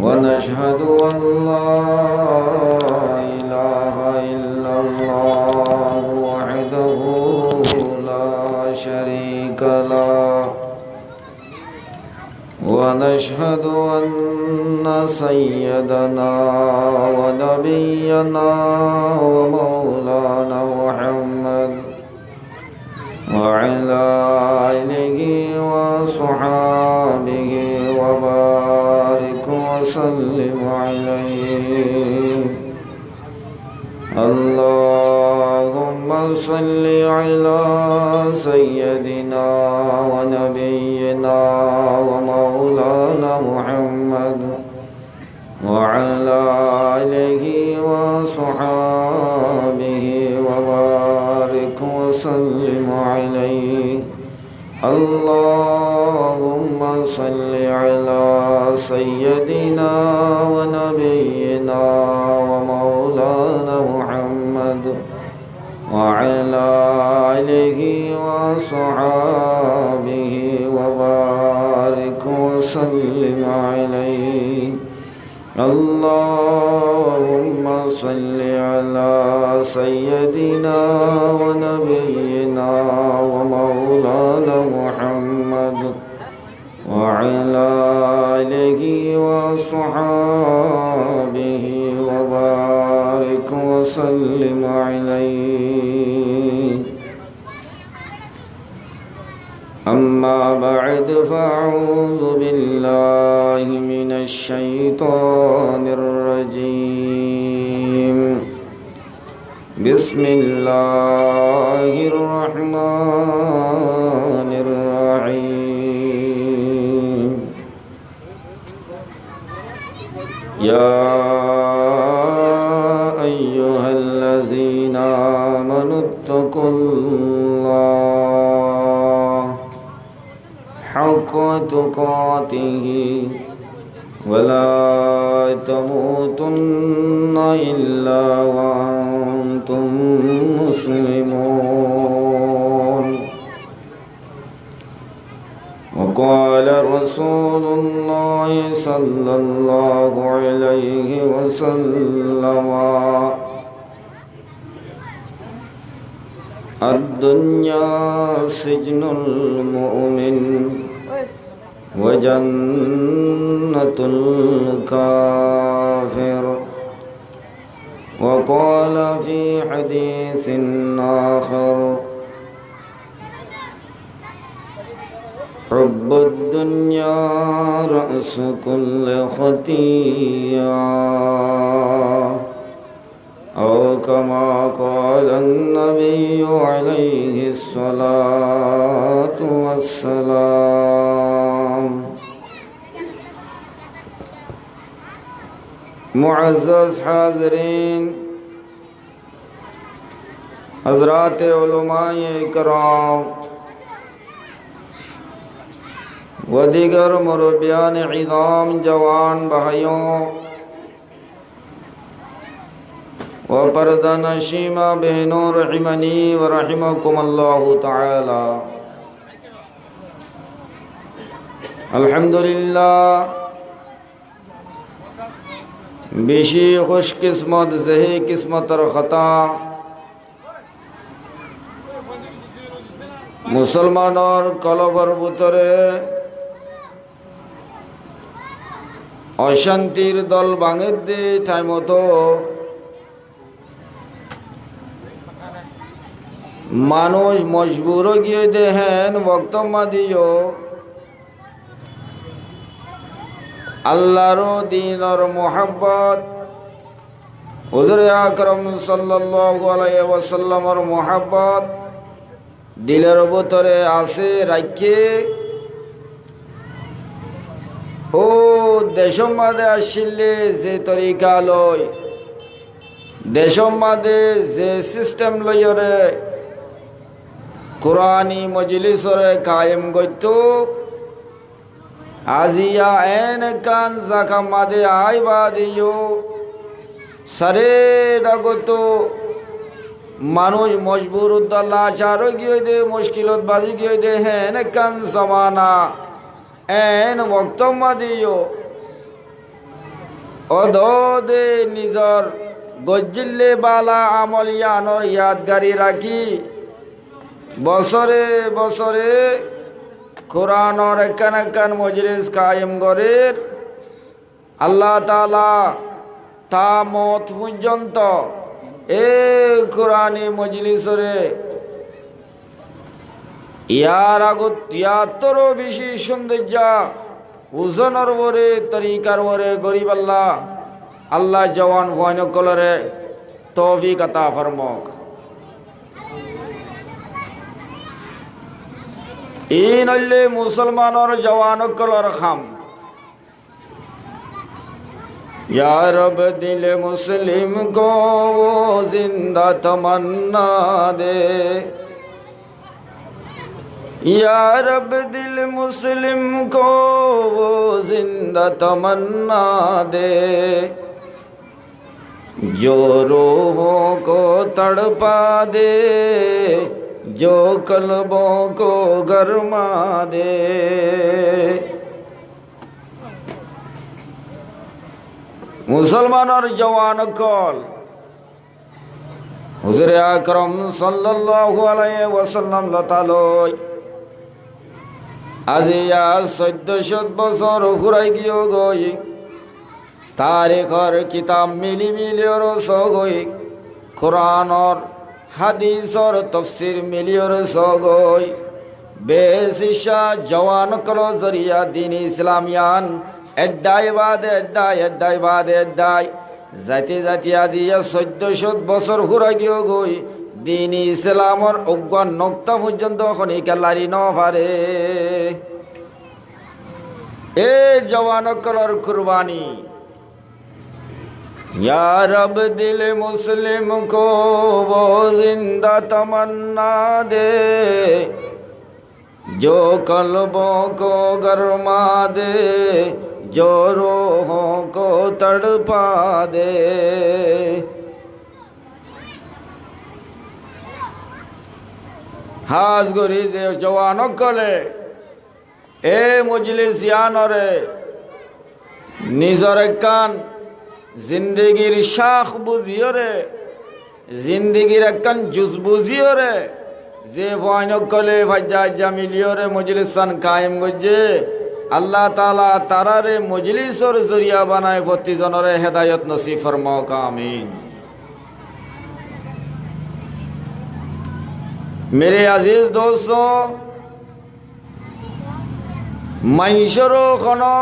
ونشهد أن لا إله إلا الله وحده لا شريك له ونشهد أن سيدنا ونبينا ومولانا محمد وعلى آله وصحابه وبارك وسلم عليه. اللهم صل على سيدنا ونبينا ومولانا محمد وعلى آله وصحابه وبارك وسلم عليه. اللهم صل على سيدنا ونبينا ومولانا محمد وعلى آله وصحابه وبارك وسلم عليه. اللهم صل على سيدنا ونبينا ومولانا محمد وعلى آله وصحابه وبارك وسلم عليه. أما بعد فأعوذ بالله من الشيطان الرجيم. بسم الله الرحمن الرحيم. يا أيها الذين آمنوا اتقوا الله حق تقاته ولا تموتن إلا وأنتم مسلمون. وقال رسول الله صلى الله عليه وسلم: الدنيا سجن المؤمن وجنة الكافر. وقال في حديث آخر: حب الدنيا رأس كل خطيئة، أو كما قال النبي عليه الصلاة والسلام. मुअज़्ज़ज़ हाज़रीन, हज़रात उलमाए इकराम व दीगर मुरब्बियान इज़ाम, जवान भाइयों व पर्दा नशीमा बहनों, रहिमनी व रहिमकुमुल्लाहु तआला। अल्हम्दुलिल्लाह, बेशी खुशकिस्मत ज़ही किस्मत और ख़ता मुसलमान और कलबर बुतरे अशांतिर दल भांगे दे ठाइमतो मानुष मजबूर गिये देहेन वक्त मादियो अल्लाहरो दीन और मोहब्बत हुज़ूर আকরাম सल्लल्लाहु अलैहि वसल्लम और मोहब्बत दिलेर भीतरे आसे राखे ओ देशम मादे आसिले जे तरिका लय देशम मादे जे सिस्टेम लयरे कुरानी मजलिसरे कायम गइतो आजिया एन कान जाका मादे आइबा दियो सारे डागतो मानुष मजबूर उद्दल्ला चारो गियो दे मुश्किलत बाजी गियो दे एन कान जमाना एन वक्त मा दियो অদদে নিজর গজ্জিল্লে বালা আমল ইয়ানর ইয়াদগারি রাখি বছরে বছরে কোরআনর একান একান মজলিস কায়েম গরের আল্লাহ তাআলা তা মত পর্যন্ত এ কোরআনি মজলিসরে ইয়ার আগত তিয়াত্তরও বেশি সৌন্দর্য ওজনের ওরে তরিকার ওরে গরিব আল্লাহ আল্লাহ জওয়ান ভয়নকলরে তৌফিক আতা ফরমক। এই নইলে মুসলমানের জওয়ানকলর খাম या रब दिल मुस्लिम को वो जिंदा तमन्ना दे, या रब दिल मुस्लिम को वो जिंदा तमन्ना दे, जो रूहों को तड़पा दे, जो कल्बों को गरमा दे। मुसलमानर जवान कल हुजूरे আকরাম সাল্লাল্লাহু আলাইহি ওয়াসাল্লাম লতালয় আজি ইয়া 1400 বছর ঘুরাই গিয়ে গই তারিখর কিতাব মিলি মিলিয়র সগই কোরআনর হাদিসর তফসির মিলিয়র সগই বেশিশা জওয়ান কল জরিয়া দিন ইসলামিয়ান এড্ডাই বাদে এড্ডাই এড্ডাই বাদে এড্ডাই জাতি জাতি আদি 1400 বছর ঘুরা গিয়ে গই দিন ইসলামর অজ্ঞান নক্তা পর্যন্ত খনিকা লারি ন পারে এ জওয়ান কলর কুরবানি। या रब दिल मुस्लिम को वो जिंदा तमन्ना दे, जो कल्बों को गरमा दे, जो रूहों को तड़पा दे। हाज गुरी जे जवानों कले ए मुजलिस यानरे निजर कान जिंदगीर शाख बुझियो रे, जिंदगीर एकन जुज बुझियो रे, जे वाइनो कले फज्जा मिलियो रे मजलिसन कायम गजे अल्लाह ताला तारा रे मजलिस और जरिया बनाए प्रति जनरे हेदायत नसीब फरमाओ का आमीन। मेरे अजीज दोस्तों, माइशरो खनो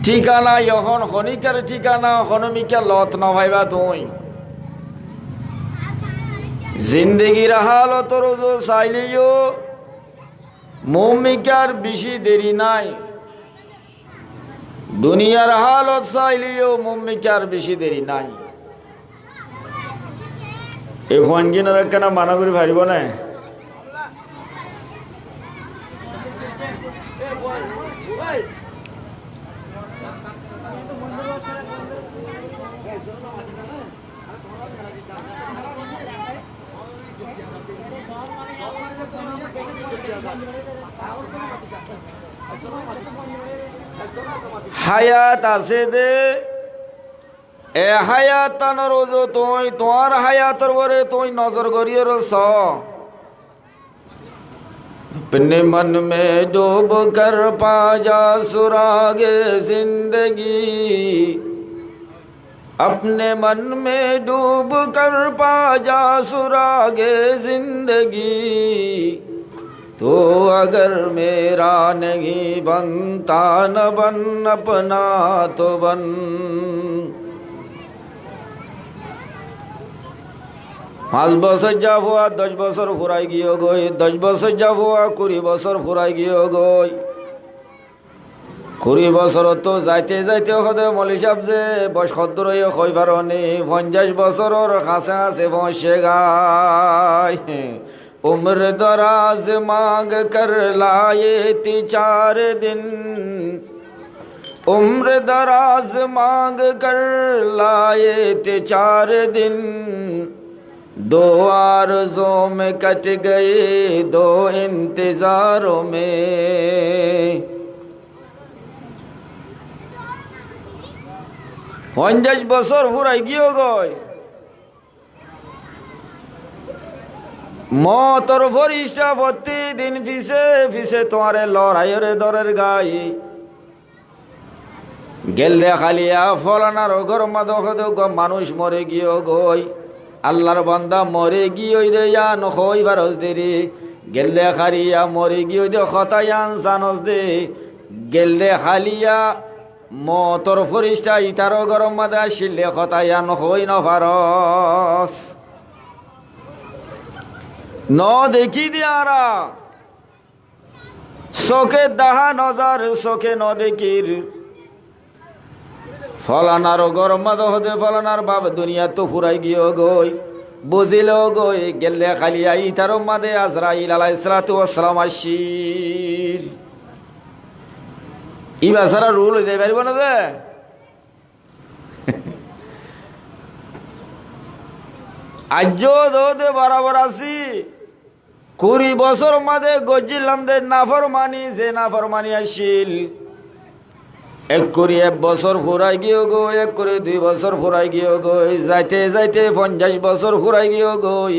ঠিকানা এখন খনিকার ঠিকানা খনমিকা লত ন ভাইবা তুই জিন্দগির হালত রোজ চাইলেও মুমিকার বেশি দেরি নাই, দুনিয়ার হালত চাইলেও মুমিকার বেশি দেরি নাই। এই ফোনগিনার কেন মানা করে ভারিব না? হায়াত আছে দে এ হায়াতান রোজ তুই তোমার হায়াতর বরে তুই নজর করিয়ে রস अपने मन में डूब कर पा जा सुरागे जिंदगी, अपने मन में डूब कर पा जा सुरागे जिंदगी, तो अगर मेरा नहीं बनता न बन अपना तो बन। 5 বছর যা হওয়া 10 বছর ফুরাই গিয়ে গই, 10 বছর যা হওয়া 20 বছর ফুরাই গিয়ে গই, 20 বছর তো যাইতে যাইতে হদে মলি সাহেব যে বয়স খদ্দর হয়ে হই পারনি 50 বছরের কাছে আছে পৌঁছে গায়। उम्र दराज मांग कर लाए ती 4 दिन, उम्र दराज मांग कर लाए थे 4 दिन, 2 आरज़ों में कट गए 2 इंतज़ारों में। 50 বছর ফুরাই গিয়েও গয় মতর ফরিস্তা প্রতিদিন পিছে পিছে তোমারে লড়াইরে দরের গাই গেলদে খালিয়া ফলানার ঘর মাদক মানুষ মরে গিয়েও গই আল্লাহর বান্দা মরে গিয়ে দে ইয়ান হইবার দেরি গেলদে খারিয়া মরে গিয়ে দে খতায়ান জানস দে গেলদে খালিয়া মতর ফরিস্তা ইতার গরম মাদা শিলে খতায়ান হই নফারস ন দেখি দিয়ারা চোখে দাহা নজার চোখে ন দেখির ফলানার গরম মাদ হতে ফলানার বাপ দুনিয়া তো ফুরাই গিয়ে গই বুঝিল গই গেলে খালিয়া ইতার মাদে আজরাইল আলাইহিস সালাতু ওয়াস সালাম আসির ই বাসারা রুল হইতে পারিব না যে আজ দে বরাবর আছি 20 বছর মাদে গজিলাম দে নাফরমানি যে নাফরমানি আসিল 1 বছর ফুরাই গিয়ে গই 2 বছর ফুরাই গিয়ে গই যাইতে যাইতে 50 বছর ফুরাই গিয়ে গই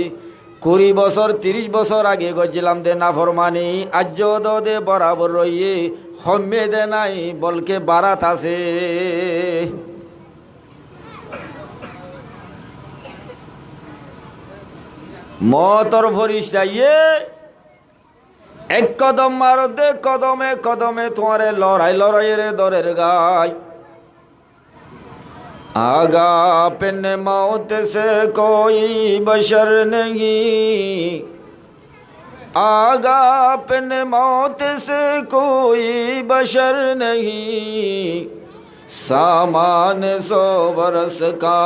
20 বছর 30 বছর আগে গজিলাম দে নাফরমানি আজ দে বরাবর রইয়ে হমে দে নাই বলকে বারাত আছে মতর ফরিস্তা এক কদম মার দে কদমে কদমে তোমারে লড়াই লড়াইয়ের দরের গায় आगा पिन मौत से कोई बशर नहीं आगा पिन मौत से कोई बशर नहीं सामान 100 बरस का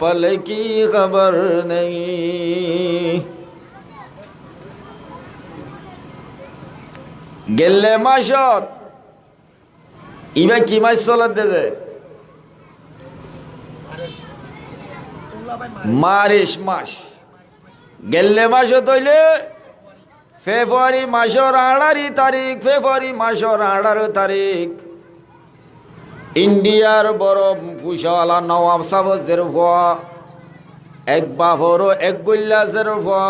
पल की खबर नहीं गेले माशत इबे की मास चलत दे মারিস মাস গেলে মাস হইলে ফেব্রুয়ারি মাসের 18 তারিখ ফেব্রুয়ারি মাসের 18 তারিখ ইন্ডিয়ার বড় পুষাওয়ালা নওয়াব সাহেব জেরফা এক বাফর এক গুল্লা জেরফা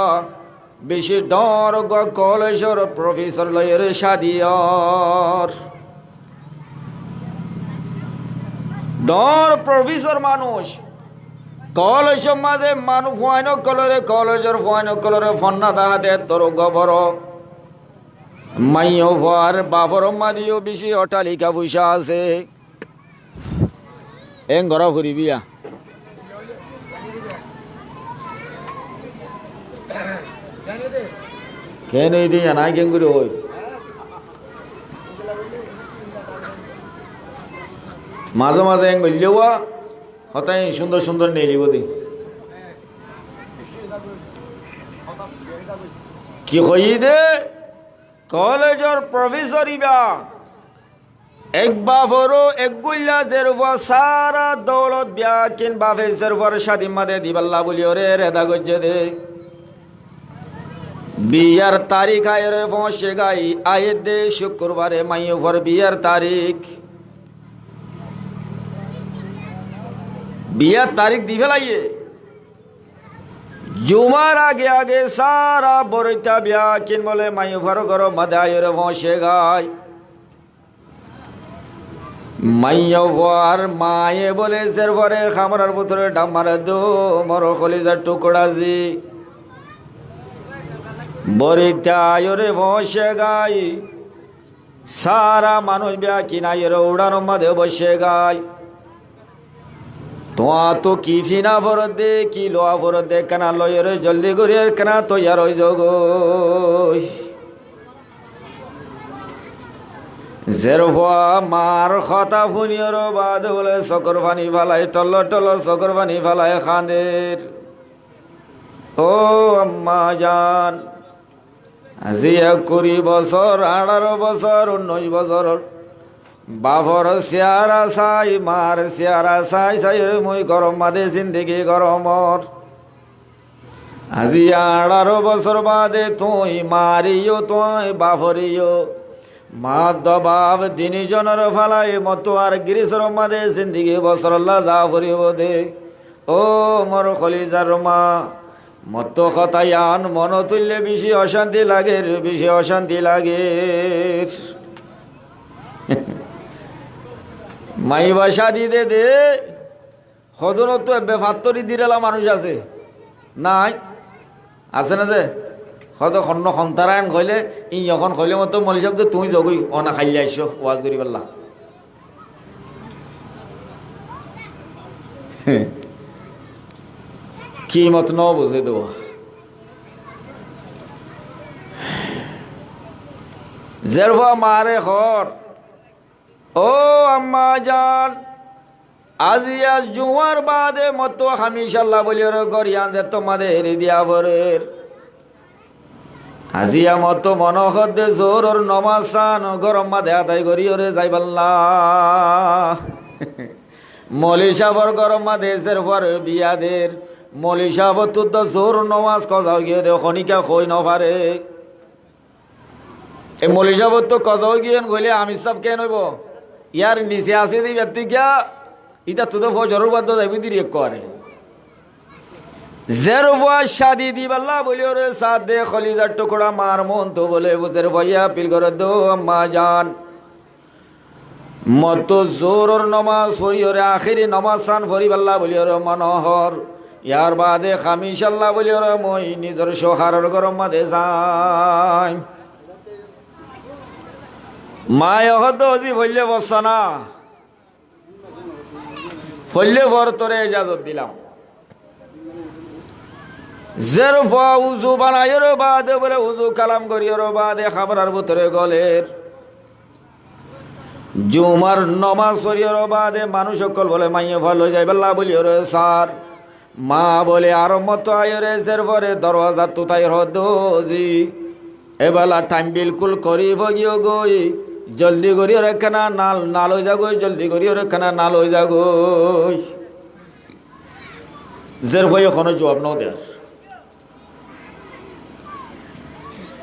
বেশি ডর কলেজের প্রফেসর লয়ের সাদিয়ার ডর প্রফেসর মানুষ কলেজ মাঝে মানুষ ফাইন কলরে কলেজের ফাইন কলরে ফন্না দাহাতে তোর গবর মাইও ফার বাবর মাদিও বেশি অট্টালিকা পয়সা আছে এং ঘর ফুরিবিয়া কেন দিয়া নাই কেন করে ওই মাঝে মাঝে এং বললেওয়া হতাই সুন্দর সুন্দর নেই লিব দি কি হই দে কলেজের প্রফেসর ইবা এক বাফরো এক গুল্লা জেরফা সারা দৌলত বিয়া কিন বাফে জেরফার শাদি মাদে দিবাল্লা বলি ওরে রেদা গজ্জে দে বিয়ার তারিখ আয়রে পৌঁছে গাই আয়ে দে শুক্রবারে মাইও ফর বিয়ার তারিখ বিয়ার তারিখ দি ফেলাইয়ে জুমার আগে আগে সারা বরৈতা বিয়া কিন বলে মাইও ফর ঘর মাদে আয়রে পৌঁছে গাই মাইয়া ফর মায়ে বলে জেরফারে খামরার ভিতরে ডামার দো মর কলিজার টুকরা জি বরিতায়রে বসে গাই সারা মানুষ বিয়া কিনাইয়ের উড়ানো মাঝে বসে গাই তোয়া তো কি ফিনা ফরত দে কি লোয়া ফরত দে কেনা লয়ের জলদি করে কেনা তৈয়ার হয়ে যোগ জেরফা মার কথা ফুনিয়র বাদ বলে চকর পানি ফালাই টল টল চকর পানি ফালাই খাঁদের ও আম্মা জান আজি 20 বছর 18 বছর 19 বছর বাবর সিয়ারা সাই মার সিয়ারা সাই সাই মই গরম মাদে জিন্দগি গরমর আজি 18 বছর বাদে তুই মারিও তুই বাবরিও মা দবাব দিনী জনের ফালাই মতো আর গিরিশর মাদে জিন্দিগি বসরল্লা যা ফুরিব দে ও মর খলিজার মা মত খতায়ান মন তুললে বেশি অশান্তি লাগে বেশি অশান্তি লাগে মাইবা শাদি দে দে সদনত এবে ফাত্তরি দিরেলা মানুষ আছে নাই আছে না যে হয়তো খন্ন সন্তারায়ণ কইলে ই এখন কইলে মতো মলি সাহেব তুমি জগই অনা খাইলে আইসো ওয়াজ করি পারলা কি মত ন বুঝে দেব জেরভা মারে হর ও আম্মা জান আজি আজ জুয়ার বাদে মতো হামিশাল্লাহ বলিয়ার গরিয়ান যে তোমাদের দিয়া বরের আজিয়া মতো মনোহর দে জোর নমাজ সান গরম মাদে আদায় করি ওরে যাইবাল্লা মলি সাহর গরম মাদে জেরফার বিয়াদের মলি সাহব তুদ জোর নমাজ কজাও গিয়ে দে খনিকা কই নপারে এই মলি সাহব তো কজাও গিয়ে গইলে আমি সব কে নইব ইয়ার নিচে আছে দি ব্যক্তি কিয়া ইটা তো ফজরের বাদ যাইবি দি রেক করে জেরফা শাদি দিবাল্লা বলি ওরে সাথ দে খলিজার টুকরা মার মন তো বলে বুঝের ভাইয়া পিল করে দো আম্মা জান মতো জোরর নমাজ পড়ি ওরে আখিরি নমাজ সান পড়িবাল্লা বলি ওরে মনোহর ইয়ার বাদে খামিশাল্লাহ বলি ওরে মই নিজের সোহারের গরম মাদে যাই মায় হতো আজি বললে বসা না ফললে ভর তোরে ইজাজত দিলাম জেরফা উজু বানাইর বাদে বলে উজু কালাম করির বাদে খাবরার ভিতরে গলের জুমার নমাজ পড়ির বাদে মানুষ সকল বলে মাইয়ে ভালো যাই বেলা বলি ওরে সার মা বলে আর মতো আয়রে জেরফরে দরওয়াজা তুতাই হদি এবেলা টাইম বিলকুল করি ভগিও গই জলদি করি ওরে কেনা নাল নাল হয়ে যাগই জলদি করি ওরে কেনা নাল হয়ে যাগই জেরফই এখনো জবাব নাও দেয়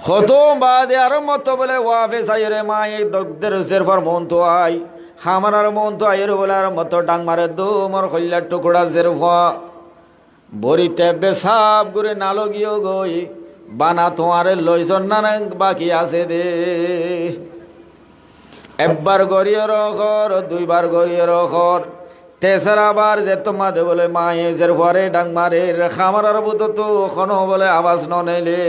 হতো বাদে আর মতো বলে ওয়াফে সাইরে মা এই দগদের জেরফার মন তো আই হামার মন তো আইর বলে আর মতো ডাং মারে দো মোর কল্যার টুকরা জেরফা বরিতে বেসাব করে নালো গিয়ে গই বানা তোমারে লইজন না বাকি আছে দে একবার গড়িয়ে রখর দুইবার গড়িয়ে রখর তেসরা বার যে তোমাদের বলে মায়ে জেরফারে ডাং মারে খামার বুত তো খন বলে আওয়াজ ননেলে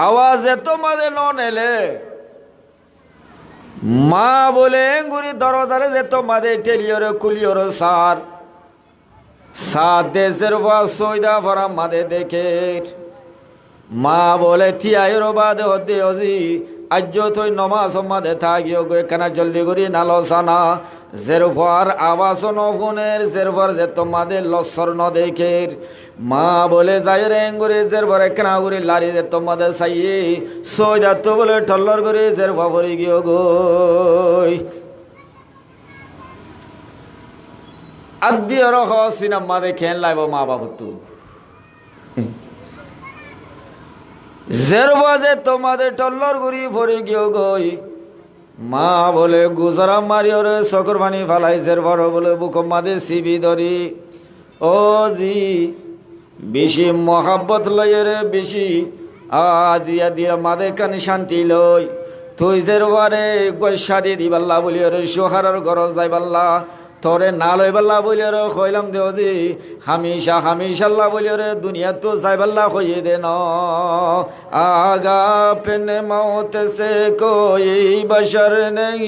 আওয়াজ এত মাঝে ননেলে মা বলে গুড়ি দরদারে যে তোমাদের টেলিওর কুলিওর সার সাত দেশের সৈদা ভরা মাদে দেখে মা বলে তিয়াইর বাদে হতে অজি আজ তুই নমাজ মাদে থাকিও গো এখানে জলদি করি নালসানা জেরফার আবাস নফুনের জেরফার যে তোমাদের লস্বর ন দেখের মা বলে যাই রে করে জেরফার এখানে করে লারি যে তোমাদের চাইয়ে সৈদা তো বলে ঠল্লর করে জেরফা ভরে গিয়ে গই আদি রহ সিনেমা দেখেন লাইব মা বাবু তু জেরফা যে তোমাদের টল্লর গুড়ি ভরে গিয়ে গই মা বলে গুজরা মারি ওরে চকুর পানি ফালাই জেরফার বলে বুক মাদে সিবি ধরি ও জি বেশি মহাব্বত লই রে বেশি দিয়া দিয়া মাদে কান শান্তি লই তুই জেরফারে গসাদি দিবাল্লা বলি ওরে সোহারার গরজ যাইবাল্লা তোরে না লই বাল্লা বলি রে কইলাম দেও দি হামিশা হামিশাল্লাহ বলি রে দুনিয়া তো যাইবাল্লা কইয়ে দে ন আগা পেনে মৌত সে কোই বশর নেই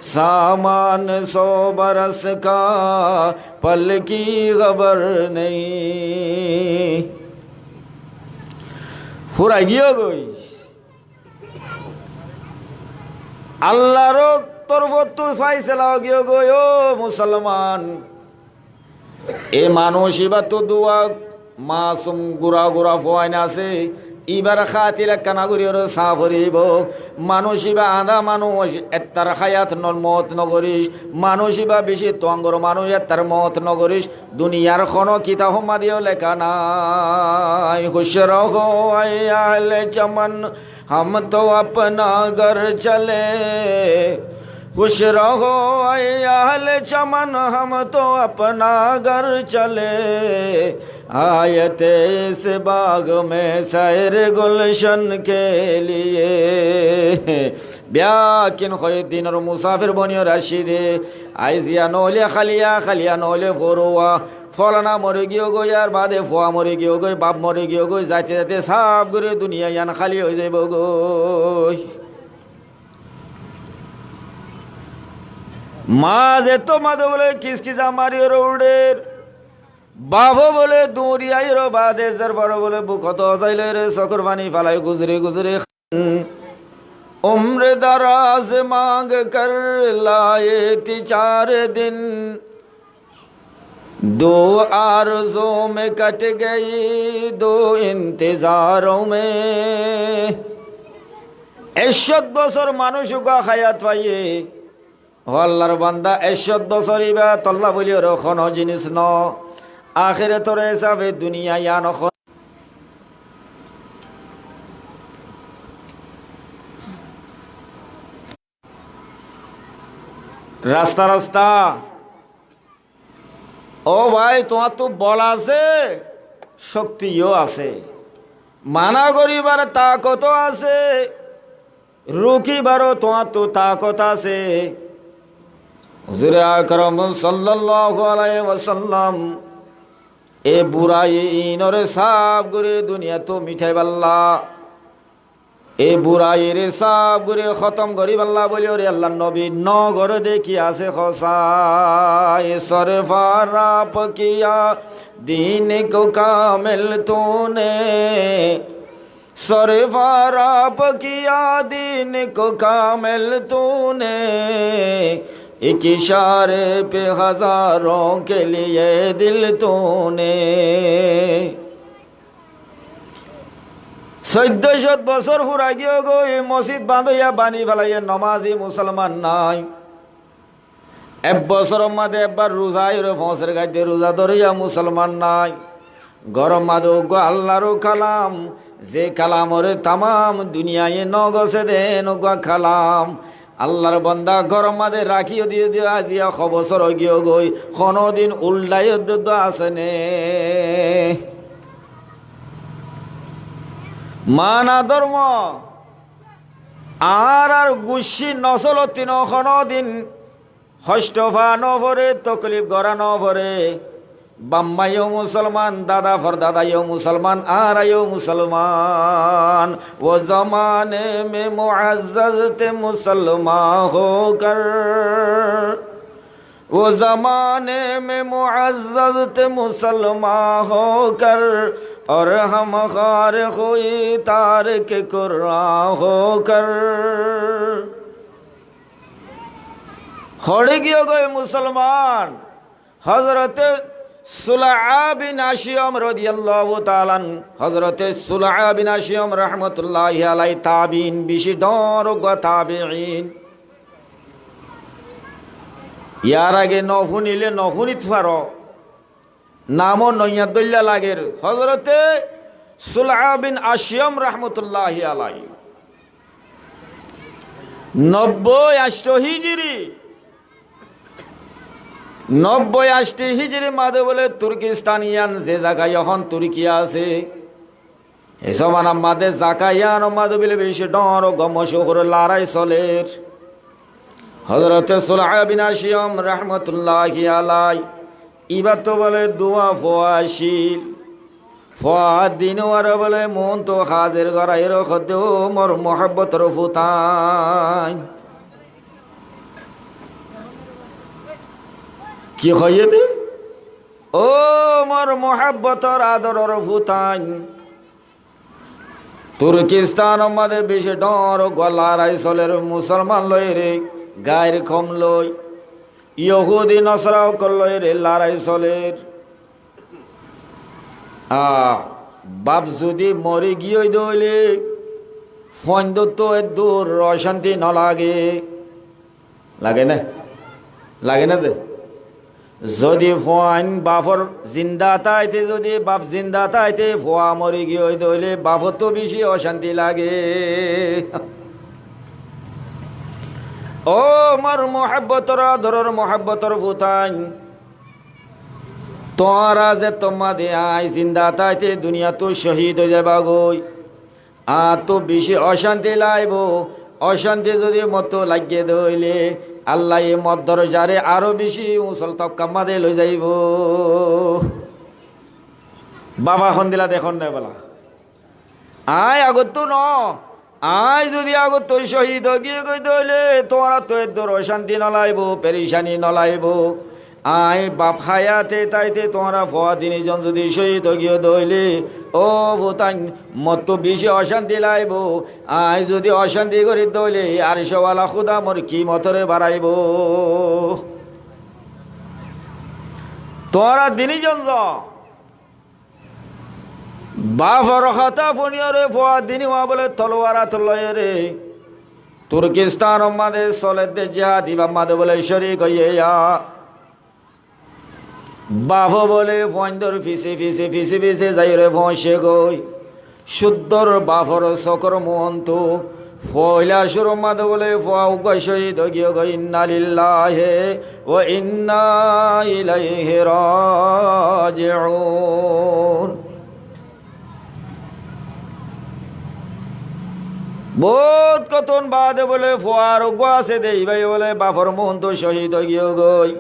সামান সো বরস কা পল কি খবর নেই ফুরাই গিয়ে গই আল্লাহর তরফত ফাইসলা গিয়ে গই ও মুসলমান এ মানুষ এবার তো দোয়া মাসুম গুড়া গুড়া ফোয়াইন আছে ইবার খাতির কানাগুরির সাফরিব মানুষ ইবা আধা মানুষ এত্তার হায়াত মত নগরিস মানুষ ইবা বেশি তঙ্গর মানুষ এত্তার মত নগরিস দুনিয়ার খন কিতা হম্মা দিও লেখা নাই হুশর হো আলে চমন हम तो अपना घर चले खुश रहो अहल चमन हम तो अपना घर चले आयते इस बाग में सैर गुलशन के लिए ब्याकिन खैदीन और मुसाफिर बनियो राशिदे आइजिया नोले खलिया नोले फरुआ फलाना मरे गयो गो यार बादे फुआ मरे गयो गो बाप मरे गयो गो जाते जाते सब घुरे दुनिया यान खाली हो जाइब गो माजे तो मादे बोले किसकिसा मारी रोडेर बाबो बोले दूरी आई रो बादे जर बड़ो बोले बुखत जाइले रे सकर पानी फालाई गुजरे गुजरे उम्र दराज मांग कर लाए थी 4 दिन दो आरज़ों में कट गई 2 इंतजारों में 61 বছর মানুষ উগা হায়াত পাইয়ে আল্লাহর বান্দা 61 বছর ইবা তল্লা বলিও রখন জিনিস ন আখিরাতের হিসাবে দুনিয়া ইয়া নখ রাস্তা রাস্তা ও ভাই তোমার তো বল আছে শক্তিও আছে মানা করিবার তাকত আছে রুকিবারও তোমার তো তাকত আছে হুজুর আকরাম সাল্লাল্লাহু আলাইহি ওয়াসাল্লাম এ বুরাই ইনরে সাব করে দুনিয়া তো মিঠাই বাল্লা এ বুরাইয়ের সাব করে খতম করি বাল্লা বলি ওরে আল্লাহ নবী নগর দেখি আছে খসায় সরফারাপ কিয়া दीन को कामिल तूने सरफाराप किया दीन को कामिल तूने एक इशारे पे हजारों के लिए दिल तूने 1400 বছর ফুরা গিয়ে গো এই মসজিদ বাঁধিয়া বানি ফেলাইয়া নমাজি মুসলমান নাই 1 বছরের মাঝে একবার রোজায় ফসের গাইতে রোজা ধরিয়া মুসলমান নাই গরম মাদে গো আল্লাহর কালাম যে কালামরে তামাম দুনিয়ায় নগসে দেন গো কালাম আল্লাহর বান্দা গরম মাদে রাখিও দিয়ে দিয়া আজিয়া খবসর গিয়ে গই কোনদিন উল্টাই দদ আসেনে মানা ধর্ম আর গুসি নসল তিন কোনদিন হষ্টফা নভরে তকলিফ গড়া নভরে বাম্মাইও মুসলমান দাদা ফর দাদাইও মুসলমান আর আইও মুসলমান ও জমানে মে মুআজ্জাজ তে মুসলমান হোকর वो ज़माने में मुअज़्ज़ज़ थे मुसलमान होकर और हम खार हुई तारिक कुरान होकर हड़ गए मुसलमान हज़रत सुलआ बिन आशियम रदियल्लाहु ताआला हज़रत सुलआ बिन आशियम रहमतुल्लाहि अलैहि ताबीन बिशी डर ग ताबीन यार आगे नहुनिले नहुनित फारो नामो नैयादुल्ला लागेर हजरते सुलआ बिन आशियम रहमतुल्लाहि अलैहि 90 হিজরি 90 হিজরি মাদে বলে তুর্কিস্তানিয়ান যে জায়গায় এখন তুর্কি আছে এসব নাম মাদে জাকায়ান মাদে বলে বেশি ডর গম শহর লড়াই চলের হযরত সুলআ বিন আশিয়াম রাহমাতুল্লাহি আলাইহি ইবা তো বলে দোয়া ফওয়াশিল ফওয়াদ দিনওয়ার বলে মন তো হাজির গরাইর খদে মোর মোহাব্বতর ফুতাই কি হইয়ে দে ও মোর মোহাব্বতর আদরর ফুতাই তুর্কিস্তান মধ্যে বেশি ডর গলারাই চলের মুসলমান লই রে গায়ের কম লই ইহুদি নসরাও করলই রে লড়াই চলের বাপ যদি মরে গিয়ে দইলে ফন্দ তো দূর অশান্তি ন লাগে, লাগে না? লাগে না? যে যদি ফোয়ান বাপর জিন্দা তাইতে, যদি বাপ জিন্দা তাইতে ফোয়া মরে গিয়ে দইলে বাপর তো বেশি অশান্তি লাগে। ও আমার মহাব্বতর আদরের মহাব্বতর ফুতান, তোরা যে তোমাদের আয় জিন্দা তাইতে দুনিয়া তো শহীদ হয়ে যাবা গই, আর তো বেশি অশান্তি লাইব। অশান্তি যদি মতো লাগিয়ে দইলে আল্লাহ এ মদ্দর যারে আরো বেশি উসল তক্কামাদে লই যাইব। বাবা খন দিলা দেখুন না বলা আয় আগত তো ন, আয় যদি আগত তুই শহীদ গিয়ে গই দইলে তোরা তো এর অশান্তি নলাইব, পেরিশানি নলাইব। আয় বাপ হায়াতে তাইতে তোমরা ফোয়া দিনজন যদি শহীদ গিয়ে দইলে ও ভূতান মত বেশি অশান্তি লাইব। আয় যদি অশান্তি করি দইলে আর সওয়ালা খুদা মোর কি মতরে বাড়াইব। তোরা দিনজন বাপর হাতা ফোনিয়রে ফোয়া দিনী হওয়া বলে তলোয়ারা তলয়ে রে তুর্কিস্তান মাদে সলেদে জিহাদি মাদে বলে শরীক হইয়া বাপ বলে ফন্দর ফিসে ফিসে ফিসে ফিসে যাই রে ভসে গই শুদ্ধর বাপর সকর মহন্ত ফয়লা সুর মাদ বলে ফাউ শহীদ গিয়ে গই ইন্না লিল্লাহি ওয়া ইন্না ইলাইহি রাজিউন। বহুত কতন বাদে বলে ফোয়ার আছে দেই ভাই বলে বাপর মহন্ত শহীদ গিয়ে গই।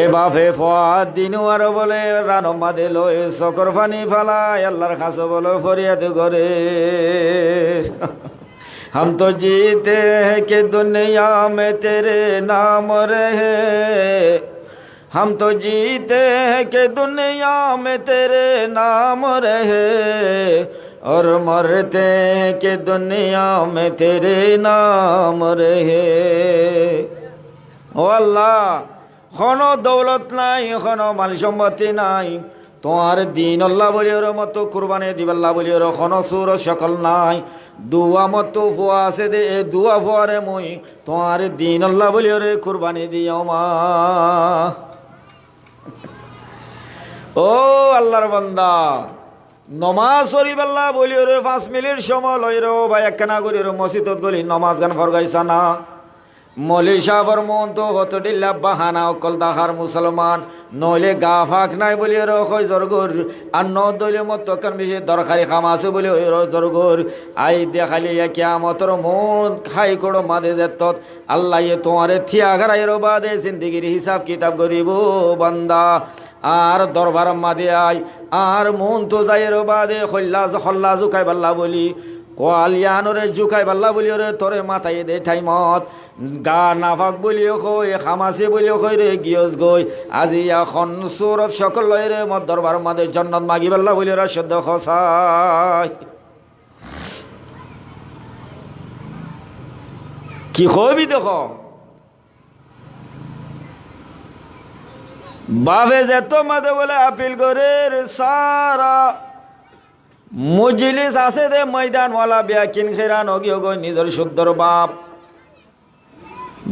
এ বাপে ফোয়ার দিন আর বলে রান মাদে লয় সকর ফানি ফালায় আল্লাহর কাছ বলে ফরিয়াদ করে हम तो जीते हैं कि दुनिया में तेरे नाम रहे, हम तो जीते हैं कि दुनिया में तेरे नाम रहे और मरते हैं कि दुनिया में तेरे नाम रहे। ओ अल्लाह কোনো দৌলত নাই, কোনো মাল সম্পত্তি নাই, তোমার দিন আল্লাহ বলিওর মতো কুরবানি দিবাল্লাহ বলিওর কোনো সুর সকল নাই। দুয়া মতো ফুয়া আছে দে এ দুয়া ফুয়ারে মই তোমার দিন আল্লাহ বলিওরে কুরবানি দিও মা। ও আল্লাহর বান্দা নমাজ শরীফাল্লাহ বলিওরে 5 মিনিট সময় লইর ভাই একখানা করির মসজিদত গলি নমাজ গান ফরগাইছা না মলি সাহর মন তো হত ডিল্লা বাহানা অকল দাহার মুসলমান নইলে গা ফাঁক নাই বলি রয় জরগর আর ন দইলে মত কান বেশি দরকারি খাম আছে বলে জরগর আই দেখালি কিয়ামতর মন খাই করো মাদে যেত আল্লাহ তোমারে থিয়া ঘরাই বাদে জিন্দগির হিসাব কিতাব করিব বান্দা। আর দরবার মাদে আই আর মন তো যাই বাদে হল্লা জুকাই বাল্লা বলি কোয়ালিয়ানরে জুকাই বাল্লা বলি ওরে তোরে মাথায় দে ঠাইমত গা নাফাক বলিও কই খামাসি বলিও কই রে গিয়স গই আজি এখন সুরত সকল লয় রে মত দরবার মাদে জন্নত মাগি বাল্লা বলি ওরা সদ্য খসাই কি কবি দেখ বাপে যেত মাদে বলে আপিল করে সারা মজলিস আছে দে ময়দানওয়ালা ব্যাকিন খেরান গিয়ে গই নিজের শুদ্ধর বাপ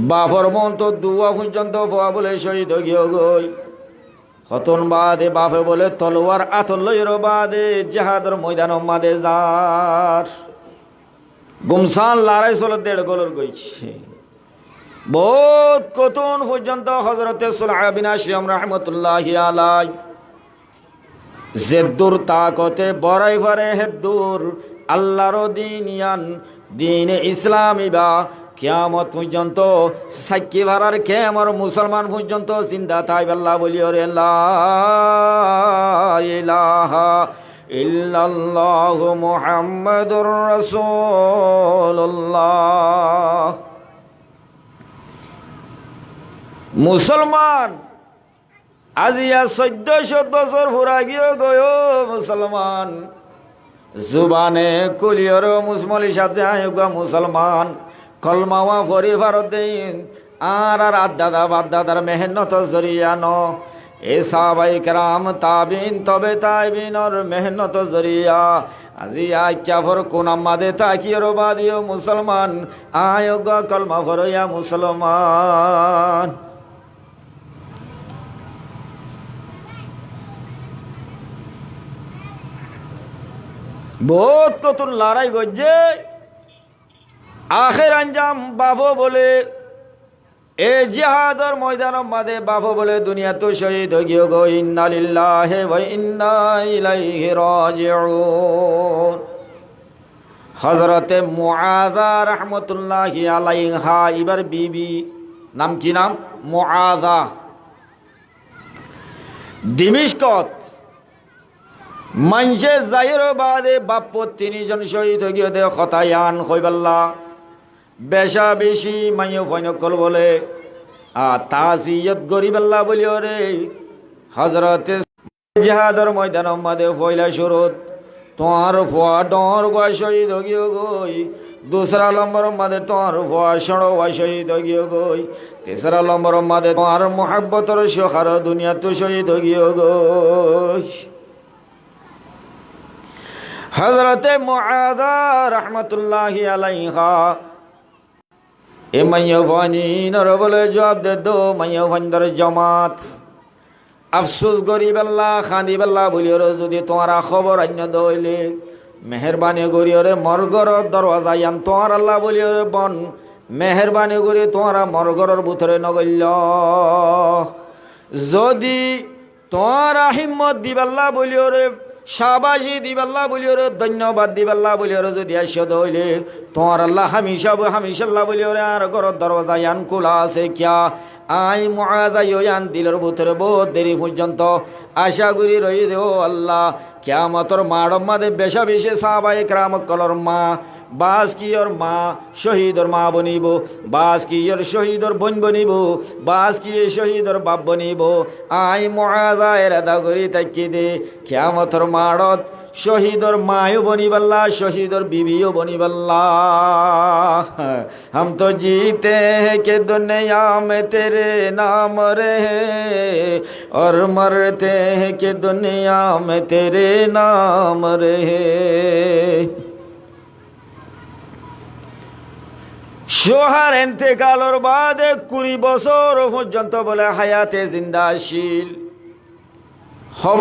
বাপর মন তো দুয়া পর্যন্ত ফোয়া বলে শহীদ গিয়ে গই হতন বাদে বাপে বলে তলোয়ার আতর লইর বাদে জেহাদর ময়দান মাদে যার গুমসান লড়াই চল 1.5 গোলর গইছে বহুত কতন পর্যন্ত হযরতে সুলহা বিন হাশিম রাহমাতুল্লাহি আলাই জেদ্দুর তাকতে বড়াই পারে হেদ্দুর আল্লাহর দিন ইয়ান দিন ইসলামী বা কিয়ামত পর্যন্ত সাক্ষী ভাড়ার কেমর মুসলমান পর্যন্ত জিন্দা তাই আল্লাহ বলিও রে লা ইলাহা ইল্লাল্লাহু মুহাম্মাদুর রাসূলুল্লাহ। মুসলমান আজিয়া 1400 বছর ফুরা গিয়ে গয় মুসলমান জুবানে কুলিয়র মুসমলি সাথে আয়ুগা মুসলমান কলমাওয়া পরিবার দিন আর আর আদাদা বাদাদার মেহনত জরিয়ানো এ সাহাবায়ে কেরাম তাবিন তবে তাইবিনর মেহনত জরিয়া আজি আইক্যাফর কোন আমাদে তাকিয়র বাদিও মুসলমান আয়োগ কলমা ভরয়া মুসলমান বহুত কতুন লড়াই গজ্জে আখের আঞ্জাম বাবু বলে এ জিহাদর ময়দান মাদে বাবু বলে দুনিয়া তো শহীদ হয়ে গিয়ে গো ইন্না লিল্লাহি ওয়া ইন্না ইলাইহি রাজিউন। হযরতে মুআযা রাহমাতুল্লাহি আলাইহা এবার বিবি নাম কি নাম মুআযা দিমিশকত মানুষে জাহির বাদে বাপ তিনজন শহীদ হয়ে গিয়ে দে খতায়ান হইবাল্লা বেশা বেশি মাইয় ফৈনকল বলে তাজিয়ত গরিবাল্লা বলিও রে হজরতে জিহাদর ময়দান মাদে ফয়লা শুরুত তোমার ফুয়া ডর গুয়া শহীদ হয়ে গিয়ে গই दूसरा लम्बर मादे তোমার ফুয়া সড় ওয়া শহীদ হয়ে গিয়ে গই तीसरा लम्बर मादे তোমার মোহাব্বতর শোখার দুনিয়া তো শহীদ হয়ে গিয়ে গই। হযরতে মুআযা রাহমাতুল্লাহি আলাইহা এ মাইয়াবানি নরবলে জবাব দে দো মাইয়াবান্দার জামাত আফসোস গরিবাল্লাহ খান্দিবাল্লাহ বলিওর যদি তোমারা খবর আন্য দইলে মেহরবানি করিওরে মরগর দরওয়াজা ইয়াম তোমার আল্লাহ বলিওরে বন মেহরবানি করে তোমারা মরগরর ভিতরে নগল্য যদি তোমারা হিম্মত দিবাল্লাহ বলিওরে শাবাজি দিবাল্লাহ বলিওরে ধন্যবাদ দিবাল্লাহ বলিওরে যদি আসে দইলে তোমার আল্লাহ হামিশাল্লাহ বলিওরে আর ঘরের দরওয়াজা ইয়ান খোলা আছে কিয়া আই মুআযা ইয়ান দিলের ভিতরে বহুত দেরি পর্যন্ত আশা করি রই দেও আল্লাহ কিয়ামতর মাড়ম মাদে বেশা বেশি সাহাবায়ে কেরাম কলর মা বাস কি ওর মা শহীদর মা বনিব বাস কি ওর শহীদর বোন বনিব বাস কি শহীদর বাপ বনিব আই মুআযা এরাদা করি তাকি দে কিয়ামতর মাড়ত শহীদর মায়ও বনিবাল্লা শহীদর বিবিও বনিবাল্লা हम तो जीते हैं कि दुनिया में तेरे नाम रहे और मरते हैं कि दुनिया में तेरे नाम रहे। সোহার এন্তেকালর বাদে 20 বছর পর্যন্ত বলে হায়াতে জিন্দাশীল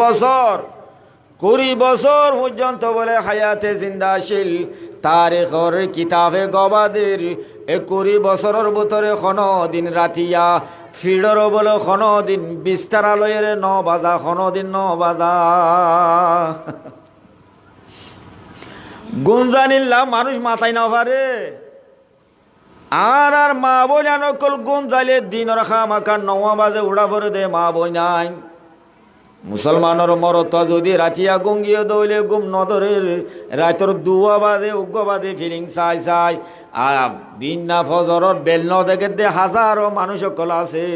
বছর 20 বছর পর্যন্ত বলে হায়াতে জিন্দাশীল তারিখর কিতাবে গবাদের 20 বছরের ভিতরে কোনো দিন রাতিয়া ফিডর বলে কোনো দিন বিস্তারালয়ের 9 বাজা কোনো দিন 9 বাজা গুঞ্জানিল্লা মানুষ মাথায় না পারে আর আর মা বইনা নকল গুণ জালে দিন রাখা মাকা 9 বাজে উড়া ভরে দে মা বই নাই মুসলমানের মরত যদি রাতিয়া গঙ্গিয়ে দইলে গুম নদরের রাতর 2 বাজে উগ্রবাদে ফিলিং চাই চাই আর বিনা ফজরর বেল ন দেখে দে হাজারো মানুষ সকল আছে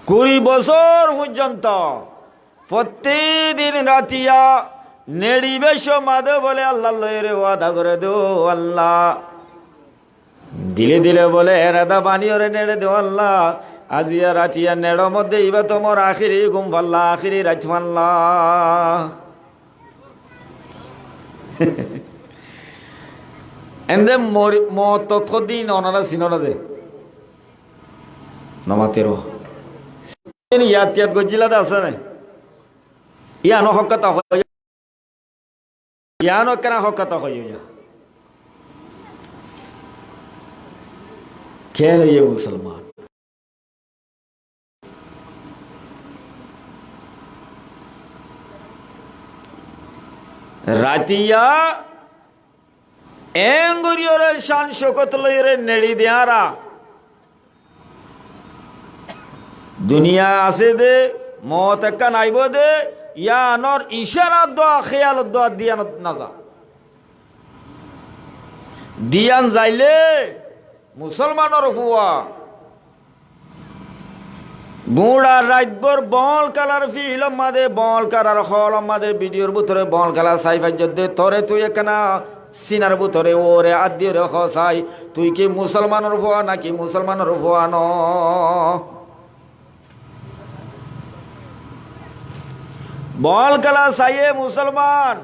কুড়ি বছর পর্যন্ত প্রতিদিন রাতিয়া নেড়িবেশ মাদে বলে আল্লাহ লয়ের ওয়াদা করে দো আল্লাহ দিলে দিলে বলে এরাদা বানিয়রে নেড়ে দো আল্লাহ আজিয়া রাতিয়া নেড়ো মধ্যে ইবা তোমার আখিরি ঘুম পাল্লা আখিরি রাত পাল্লা এন্দে মত দিন ওনারা সিনোরা দে নমাতেরো ইয়াদ তিয়াদ গজিলাতে আছে না ইয়ানো হকতা হয় ইয়ানো কেনা হকতা হয় কেন ये মুসলমান রাতিয়া এঙ্গুরিয়রে শান শকত লইরে নেড়ি দেয়ারা দুনিয়া আছে দে মত একটা নাইব দে ইয়ানর ইশারা দোয়া খেয়াল দোয়া দিয়ান না যা দিয়ান যাইলে মুসলমানের ফুয়া গুড়া রাতভর বল কালার ফিল মাদে বল কালার হল মাদে ভিডিওর ভিতরে বল কালার সাইফাই যদি তোরে তুই একখানা সিনার ভিতরে ওরে আদি রে হসাই তুই কি মুসলমানের ভুয়া নাকি মুসলমানের ভুয়া ন বল খেলা চাইয়ে মুসলমান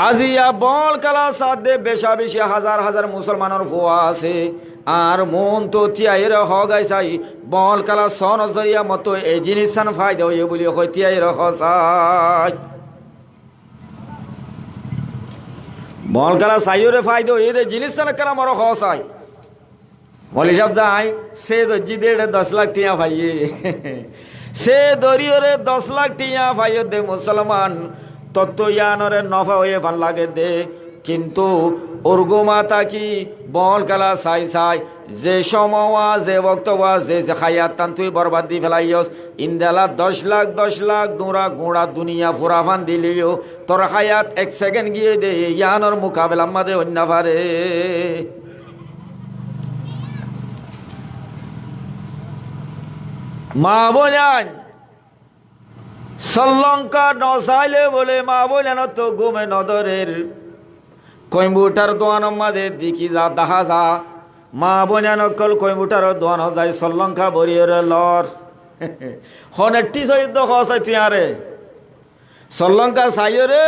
আজিয়া বল খেলা সাথে বেশা বেশি হাজার হাজার মুসলমানের ভুয়া আছে আর মন তো তিয়াইর হগাই চাই বল খেলা সন জরিয়া মতো এই জিনিস সান ফায়দা হইয়ে বলি হয় তিয়াইর হসাই বল খেলা চাইরে ফায়দা হইয়ে দে জিনিস সান খেলা মর হসাই বলি সব যাই সে দর্জি দে 10 লাখ টিয়া ভাইয়ে সে দরিয়রে 10 লাখ টিয়া ভাইয়ে দে মুসলমান তত্ত্ব ইয়ানরে নফা হয়ে ভাল লাগে দে কিন্তু উর্গুমাতা কি বল খেলা চাই চাই যে সময়া যে বক্তব্য যে খাইয়াত তান তুই বরবাদ দি ফেলাইয়স ইন্দালা 10 লাখ দুরা গোড়া দুনিয়া ফুরাফান দিলিও তোর খায়াত 1 সেকেন্ড গিয়ে দে ইয়ানোর মোকাবেলা আমাদের অন্য পারে মা বলেন শ্রীলঙ্কা নসাইলে বলে মা বলেন তো ঘুমে নদরের কম্পিউটার দোয়ান আমাদের দিকি যা দেখা যা মা বোন অকল কম্পিউটার দোয়ান যায় শ্রীলঙ্কা বরিয়ে লর হনেরটি সহিত হসাই তুই আরে শ্রীলঙ্কা চাইও রে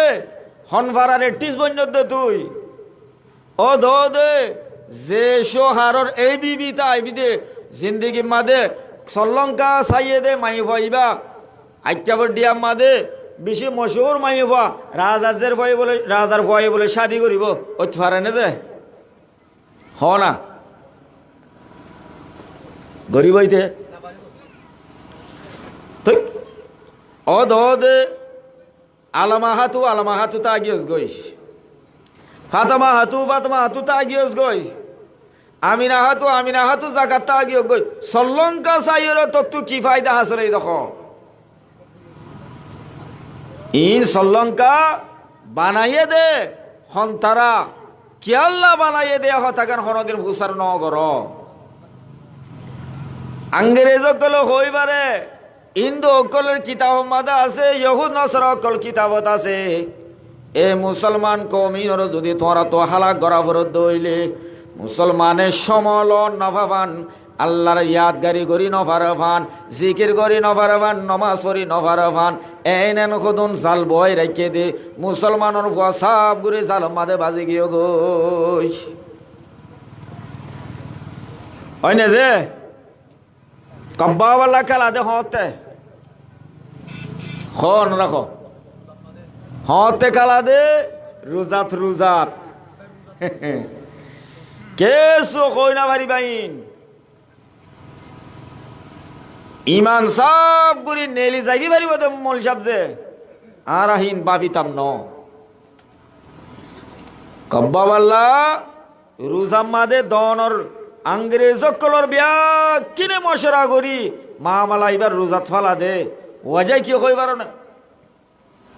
হন ভাড়ার এটিস বন্য দে তুই ও ধো দে যে শো হারর এই বিবিতা আইবি দে জিন্দগি মাদে শ্রীলঙ্কা চাইয়ে দে মাই ভাইবা আইচাবর দিয়া মাদে বেশি মশহুর মাইবা রাজার ভয়ে বলে রাজার ভয়ে বলে শাদি করিব ওই ফারে নে দে হ না গরিব হইতে ঠিক ও দে আলামা হাতু তা গিয়েস গই ফাতেমা হাতু তা গিয়েস গই আমিনা হাতু জাকাত তা গিয়ে গই শ্রীলঙ্কা চাইয়ের তো কি ফায়দা হাসলে দেখো ইন শ্রীলঙ্কা বানাইয়ে দে হন্তারা কিয়াল্লা বানাইয়ে দে হতাকান হনদিন হুসার নগর আঙ্গ্রেজ অকল হইবারে ইন্দু অকলের কিতাব মাদা আছে ইহুদ নসর অকল কিতাবত আছে এ মুসলমান কমিনর যদি তোরা তো হালাক গড়া ফরত দইলে মুসলমানের সমল নভাবান আল্লাহর ইয়াদগারি গরি নভারভান জিকির গরি নভারভান নমাজ পড়ি নভারভান এনেন খুদুন জাল বয় রেখে দে মুসলমানের ভুয়া সাপ গুরি জাল মাদে বাজি গিয়ে গই হয় না যে কব্বাওয়ালা খেলা দে হতে খন রাখো হতে খেলা দে রুজাত কেসু কই না বাড়ি বাইন ইমান সব গুরি নেলি যাইলি পারিব তো মল সাব যে আর আহিন বাবিতাম ন কব্বাওয়ালা রুজাম্মাদে দনর আংরেজ কলর বিয়া কিনে মশরা করি মামালা এবার রোজাত ফালা দে ওয়াজাই কি কইবার না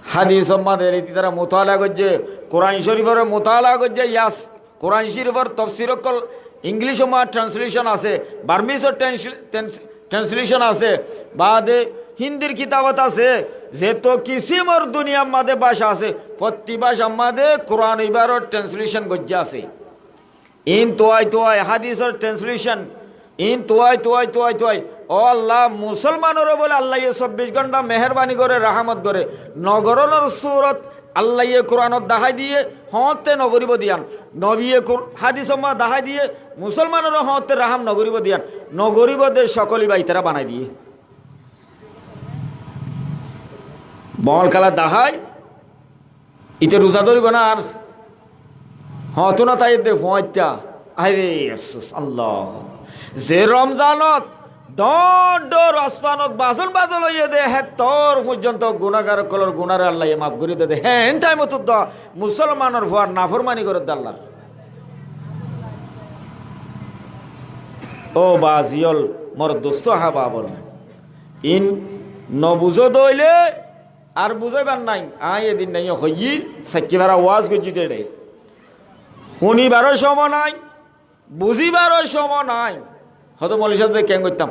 হাদিস আমাদের এই তারা মোতালা করছে কোরআন শরীফের মোতালা করছে ইয়াস কোরআন শরীফের তফসির কল ইংলিশ মা ট্রান্সলেশন আছে বার্মিজর ট্রান্সলেশন আছে বাদে হিন্দির কিতাবত আছে যে তো কিসিমর দুনিয়া মাদে ভাষা আছে প্রতি ভাষা মাদে কোরআন এবারও ট্রান্সলেশন করছে আছে ইন তোয়াই হাদিসের ট্রান্সলেশন ইন তোয়াই ও আল্লাহ মুসলমানেরও বলে আল্লাহ 24 ঘন্টা মেহরবানি করে রাহমত করে নগরনের সুরত আল্লাহ কোরআনত দাহাই দিয়ে হতে নগরিব দিয়ান নবিয়ে হাদিস দাহাই দিয়ে মুসলমানেরও হতে রাহাম নগরিব দিয়ান নগরিব দে সকলই বাইতারা বানাই দিয়ে বল খেলা দাহাই ইতে রোজা ধরিব না আর হতো না তাই দে ফোঁটা আরে আফসোস আল্লাহ যে রমজানত ডর আসমানত বাদল হইয়ে দে হ্যাঁ তোর পর্যন্ত গুণাগার কলর গুণার আল্লাহ মাফ করে দে হ্যাঁ এন টাইম তো মুসলমানের ভুয়ার নাফরমানি করে দে আল্লাহ ও বাজিয়ল মোর দোস্ত হাবা বল ইন নবুঝো দইলে আর বুঝাইবার নাই আই এদিন নাই হই সাকিবারা ওয়াজ গজি দে শুনিবারও সময় নাই বুঝিবারও সময় নাই হয়তো মৌলী সাহেব কেন করতাম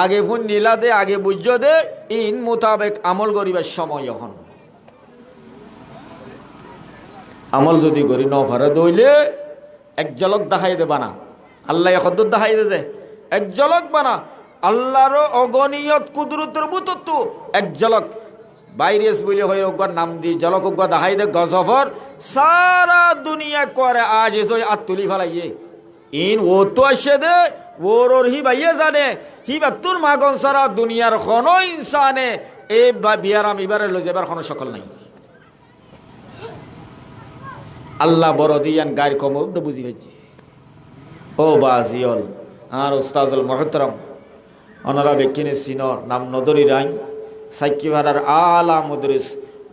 আগে ফোন নীলা দে আগে বুঝ দে ইন মোতাবেক আমল করিবার সময় এখন আমল যদি করি ন ফারে দইলে এক ঝলক দেখাই দে বানা আল্লাহ এখন দেখাই দে যে এক ঝলক বানা আল্লাহর অগণিয়ত কুদরতের বুতত্ব এক ঝলক বাইরেস বলে হয়ে ওগর নাম দি ঝলক ওগর দেখাই দে গজফর সারা দুনিয়া করে আজ এসে আত্তুলি ফেলাইয়ে ইন ও তো আসে দে ওর হি ভাইয়ে জানে হি তোর মাগন সারা দুনিয়ার কোনো ইনসানে এ বিয়ারাম এবারে লো যাবার কোনো সকল নাই আল্লাহ বড় দিয়ান গায়ের কমর তো বুঝি পাইছি ও বাজিয়ল আর উস্তাজুল মহতরম অনারা বেকিনে সিনর নাম নদরি রাই সাইকি ভাড়ার আলা মুদরিস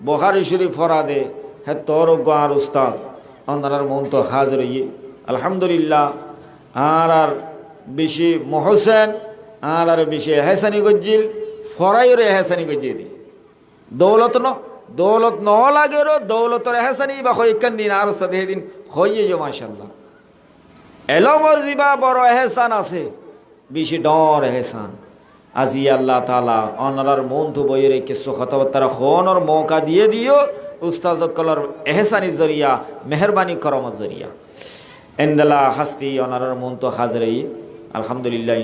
বখারি শরীফ ফরাদে হে তোর আর উস্তাদ অনারার মন তো হাজির ইয়ে আলহামদুলিল্লাহ আর বেশি মহসেন আর বেশি হেসানি গজ্জিল ফরাইরে হেসানি গজ্জি দি দৌলত ন লাগেরও দৌলতর হেসানি বা হইকান দিন আর উস্তাদ দিন হইয়ে যে মাশাল্লাহ এলমর জিবা বড় এহসান আছে বেশি ডর এহসান আজি আল্লাহ তাআলা অনারার মন তো বইয়ে রেখে কথাবার্তা হনর মৌকা দিয়ে দিও উস্তাদ কলর এহসানি জরিয়া মেহরবানি করমত জরিয়া এন্দালা হাস্তি অনারার মন তো হাজরেই আলহামদুলিল্লাহ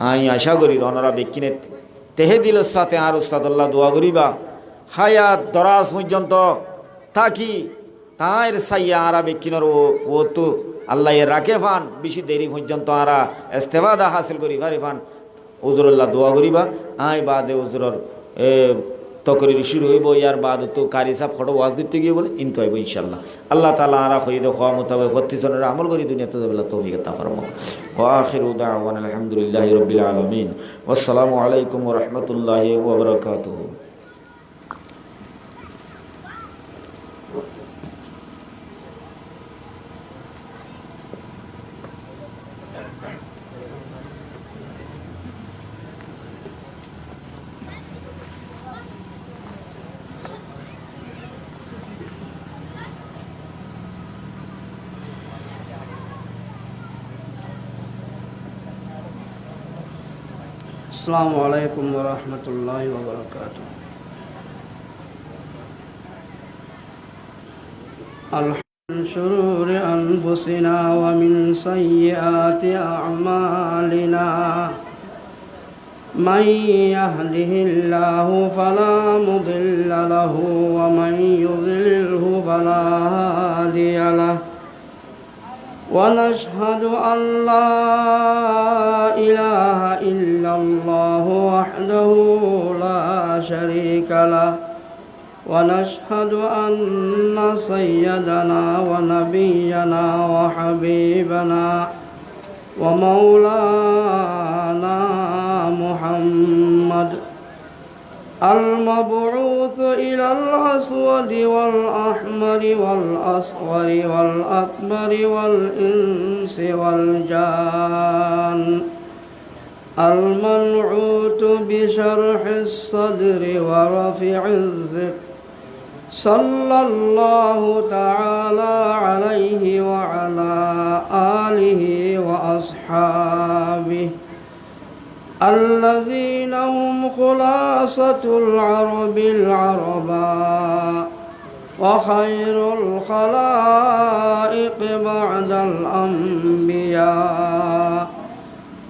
আমি আশা করি অনারা বেকিনে তেহে দিল সাথে আর উস্তাদ আল্লাহ দোয়া করিবা হায়াত দরাজ পর্যন্ত থাকি তাঁর সাইয়া আরা বেকিনর ও তো আল্লাহ রাখে ফান বেশি দেরি পর্যন্ত আরা ইস্তেফাদা হাসিল করি পারি ফান হুজুরুল্লাহ দোয়া করিবা আই বাদে হুজুরর তকরির শুরু হইব ইয়ার বাদ তো কারি সাহেব ফটো ওয়াজ দিতে গিয়ে বলে ইনকু হইব ইনশাল্লাহ আল্লাহ তাআলা আরা হইদ খাওয়া মোতাবেক প্রতিজনের আমল করি দুনিয়াতে যাবেলা তৌফিক আতা ফরমাক ওয়া আখিরু দাওয়ানা আলহামদুলিল্লাহি রাব্বিল আলামিন ওয়াসসালামু আলাইকুম ওয়া রাহমাতুল্লাহি ওয়া বারাকাতুহু السلام عليكم ورحمة الله وبركاته. من شرور أنفسنا ومن سيئات أعمالنا من يهده الله فلا مضل له ومن يضلله فلا هادي له ونشهد أن لا إله إلا الله وحده لا شريك له ونشهد أن سيدنا ونبينا وحبيبنا ومولانا محمد المبعوث إلى الأسود والأحمر والأصغر والأكبر والإنس والجان المنعوت بشرح الصدر ورفع الذكر صلى الله تعالى عليه وعلى آله وأصحابه الذين هم خلاصة العرب العرباء وخير الخلائق بعد الأنبياء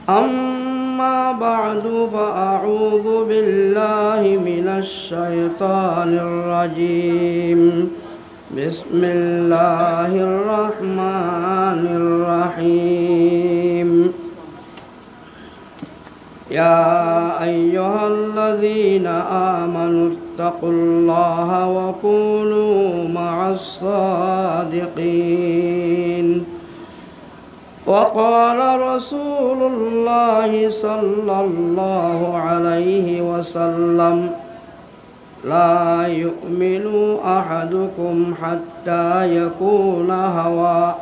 أما بعد فأعوذ بالله من الشيطان الرجيم بسم الله الرحمن الرحيم يا أيها الذين آمنوا اتقوا الله وكونوا مع الصادقين وقال رسول الله صلى الله عليه وسلم لا يؤمن أحدكم حتى يكون هواه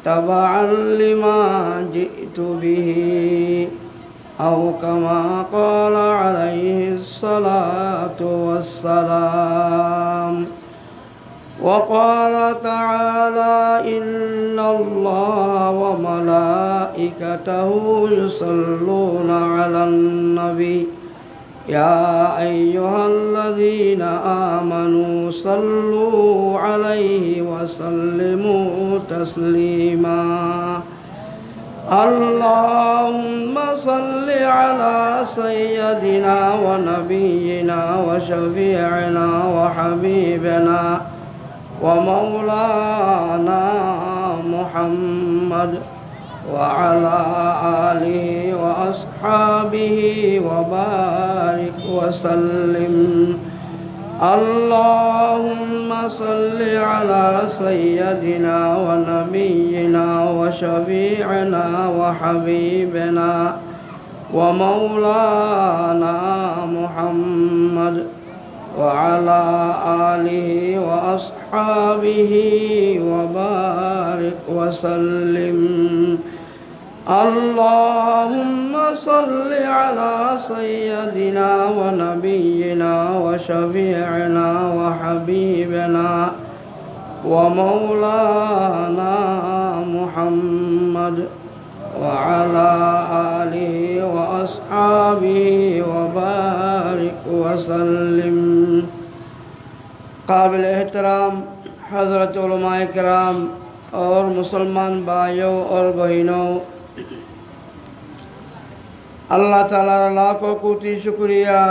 تبعا لما جئت به أو كما قال عليه الصلاة والسلام وقال تعالى إن الله وملائكته يصلون على النبي يا أيها الذين آمنوا صلوا عليه وسلموا تسليما اللهم صل على سيدنا ونبينا وشفيعنا وحبيبنا ومولانا محمد وعلى آله وأصحابه وبارك وسلم اللهم صل على سيدنا ونبينا وشفيعنا وحبيبنا ومولانا محمد وعلى آله وأصحابه وبارك وسلم اللهم صل على سيدنا ونبينا وشفيعنا وحبيبنا ومولانا محمد وعلى آله وأصحابه وبارك وسلم قابل احترام حضرت उलमाए किराम और मुसलमान भाइयों और बहनों, अल्लाह तालार लाखों कोटि शुक्रिया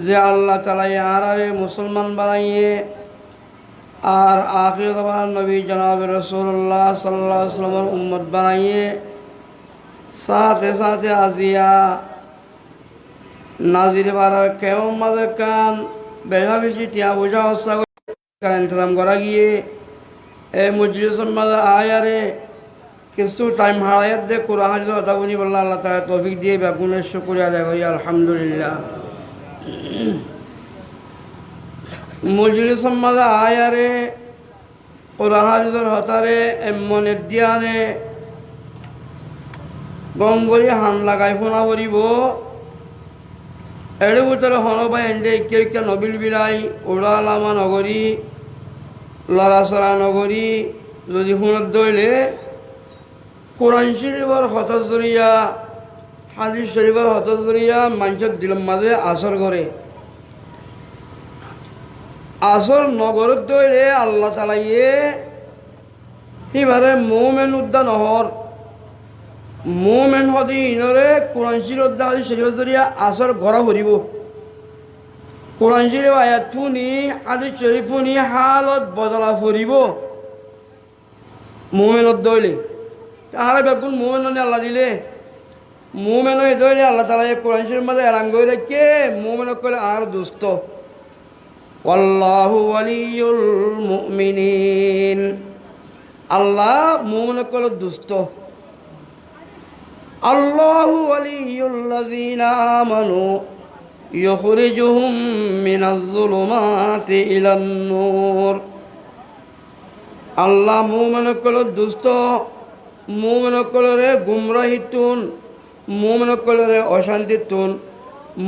जे अल्लाह ताला यारे मुसलमान बनाइए और आखिर दबार नबी जनाब रसूलुल्लाह सल्लल्लाहु अलैहि वसल्लम उम्मत बनाइए। साथ साथ आजिया नाजिर बारार केवम मदकान बेहा बिची टिया बुझा होसा का इंतजाम करा गए ए मजलिस मदर आयारे किस्तु टाइम हायत दे कुरान जो अदावनी बल्ला अल्लाह ताला तौफीक दिए बेगुने शुक्रिया अदा करिए अल्हम्दुलिल्लाह। मजलिस मदर आयारे कुरान जो हतारे एमन दियाने गंगोरी हान लगाई फोना करिबो एडे उतर हनबाई एंडे इक्के नबिल बिलाई उड़ालामा नगरी लड़ासरा नगरी যদি ফোনত দইলে কোরআন শরীফের হতা জরিয়া হাদিস শরীফের হতা জরিয়া মানুষের দিলের মাঝে আসর করে আসর নগরত দইলে আল্লাহ তাআলা এবারে মুমিন উদ্যান নহর মুমিন হদি ইনরে কোরআন শরীফ হাদিস শরীফের জরিয়া আসর গড়া ভরিব কোরআন শরীফ আয়াত শুনি হাদিস শরীফ শুনি হালত বদলা ফুরিব মুমিনত দইলে তাহলে বেগুন মুমিন আল্লাহ দিলে মুমিন দইলে আল্লাহ তাআলা কোরআন শরীফের মধ্যে এলান করে রেখে মুমিন কইলে আর দুষ্ট আল্লাহু ওয়ালিয়ুল মুমিনিন আল্লাহ মুমিন কইলে দুষ্ট আল্লাহু ওয়ালিয়ুল্লাযিনা আমানু يخرجهم من الظلمات إلى النور আল্লাহ মুমিনসকলৰ দুষ্ট মুমিনসকলৰে গুমৰাহিতুন মুমিনসকলৰে অশান্তিতুন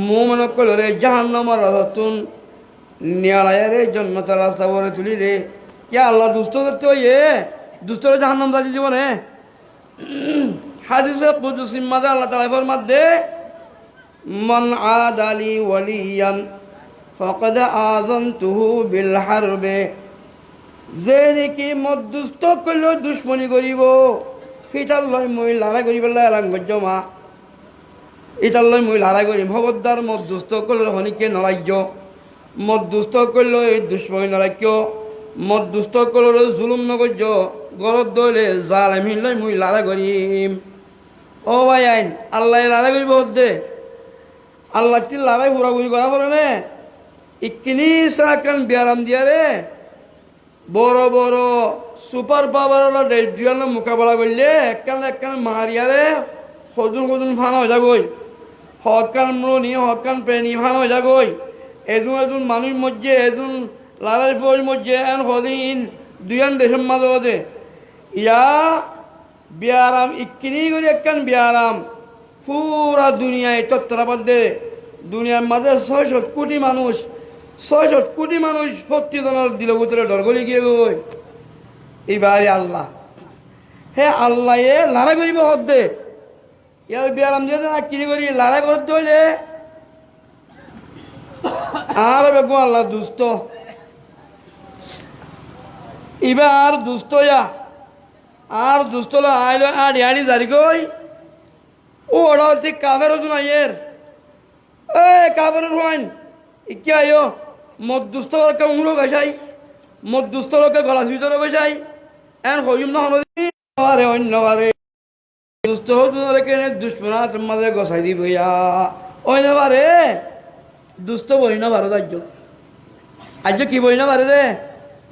মুমিনসকলৰে জাহান্নামৰ রাস্তাতুন ন্যায়ালয়ের জন্নতের রাস্তা করে তুলিলে কে আল্লাহ দুষ্ট দেখতে হইয়ে দুষ্টরে জাহান্নাম দাঁড়িয়ে জীবনে হাদিসে কুদসির মাঝে আল্লাহ তাআলা ফরমাতে মান আদালি ওয়ালিয়ান ফাকাদ আযানতুহু বিল হারবে যে নাকি মধ্যস্থ করলে দুশ্মনী করিব সেটার লয় মই লড়াই করি পেলাই এলাং জমা এটার লয় মই লড়াই করিম খবরদার মধ্যস্থ করলে হনিকে নরাজ্য মধ্যস্থ করলে দুশ্মনী নরাজ্য মধ্যস্থ করলে জুলুম নগর্য গরত দইলে জালেমিন লয় মই লড়াই করিম ও ভাই আইন আল্লাহ লড়াই করিব দে আল্লাহ তি লড়াই ঘুরাঘুরি করা বলে নে ইকিনি সাকান বিয়ারাম দিয়া রে বড় বড় সুপার পাওয়ারওয়ালা দেশ দুয়ার মোকাবেলা করলে একখান মারিয়ারে সদুন ফানা হয়ে যাগই হকান মরনি হকান প্রেণী ফানা হয়ে যাগই এদুন মানুষ মধ্যে এদুন লালাই ফৌজ মধ্যে এন সদিন দুয়ান দেশের মাঝে ইয়া বিয়ারাম ইকিনি করে একখান বিয়ারাম পুরা দুনিয়ায় তত্ত্বাবাদ দে দুনিয়ার মাঝে ৬০০ কোটি মানুষ ৬০০ কোটি মানুষ প্রত্যেকজনের দিল ভিতরে ডরগলি গিয়ে গই এইবারে আল্লাহ হে আল্লাহ এ লড়াই করিব হদ্দে ইয়ার বিয়ারাম দিয়ে না কিনি করি লড়াই করতে হইলে আর বেগু আল্লাহ দুস্থ এবার দুস্থ আর দুস্থ আইলো আড়ি আড়ি জারি কই ও ওরা ঠিক কাফের ওজন আইয়ের এ কাফের হইন ইকে আইও মধ্যস্থ লোকে উমরো বেসাই মধ্যস্থ লোকে গলাস ভিতরে বেসাই এন হইম না হলে অন্যবারে দুস্থ কেনে দুশ্মনাথ মাঝে গসাই দিব অন্যবারে দুস্থ বই না ভারত আজ কি বই না ভারে রে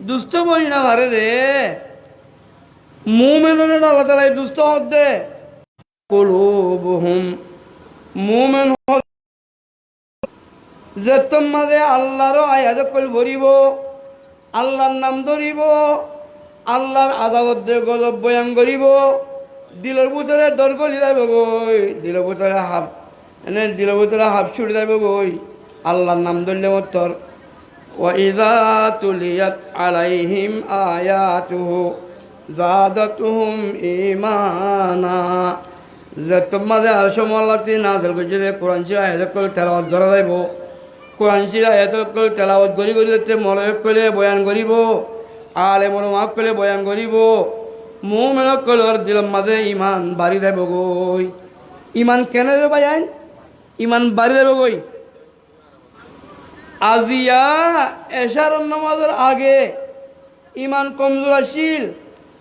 দুস্থ বই না ভারে রে মুমেনের আল্লাহ তাআলা দুস্থ হদ্দে কুলুবুহুম মুমেন যে তোমাদের আল্লাহর আয়াত কল ভরিব আল্লাহর নাম ধরিব আল্লাহর আদাবত গজব বয়ান করিব দিলের ভিতরে ডর গলি যাইব গই দিলের ভিতরে হাফ এনে দিলের ভিতরে হাফ ছুটি যাইব গই আল্লাহর নাম ধরলে মতর ওয়াইদা তুলিয়াত আলাইহিম আয়াতুহু জাদাতুহুম ঈমানা যে তোমাদের আর সমলাতি নাযিল করেছে কোরআন শরীফ আয়াত করে তেলাওয়াত ধরা যাইব কোরআন শরীফ আয়াত করে তেলাওয়াত করি করি যাতে মলয় করে বয়ান করিব আলেমুল মাফ করে বয়ান করিব মুমিন কলর দিলের মাঝে ইমান বাড়ি যাইব গই ইমান কেন যাবে আইন ইমান বাড়ি যাইব গই আজিয়া এশার নামাজের আগে ইমান কমজোর আসিল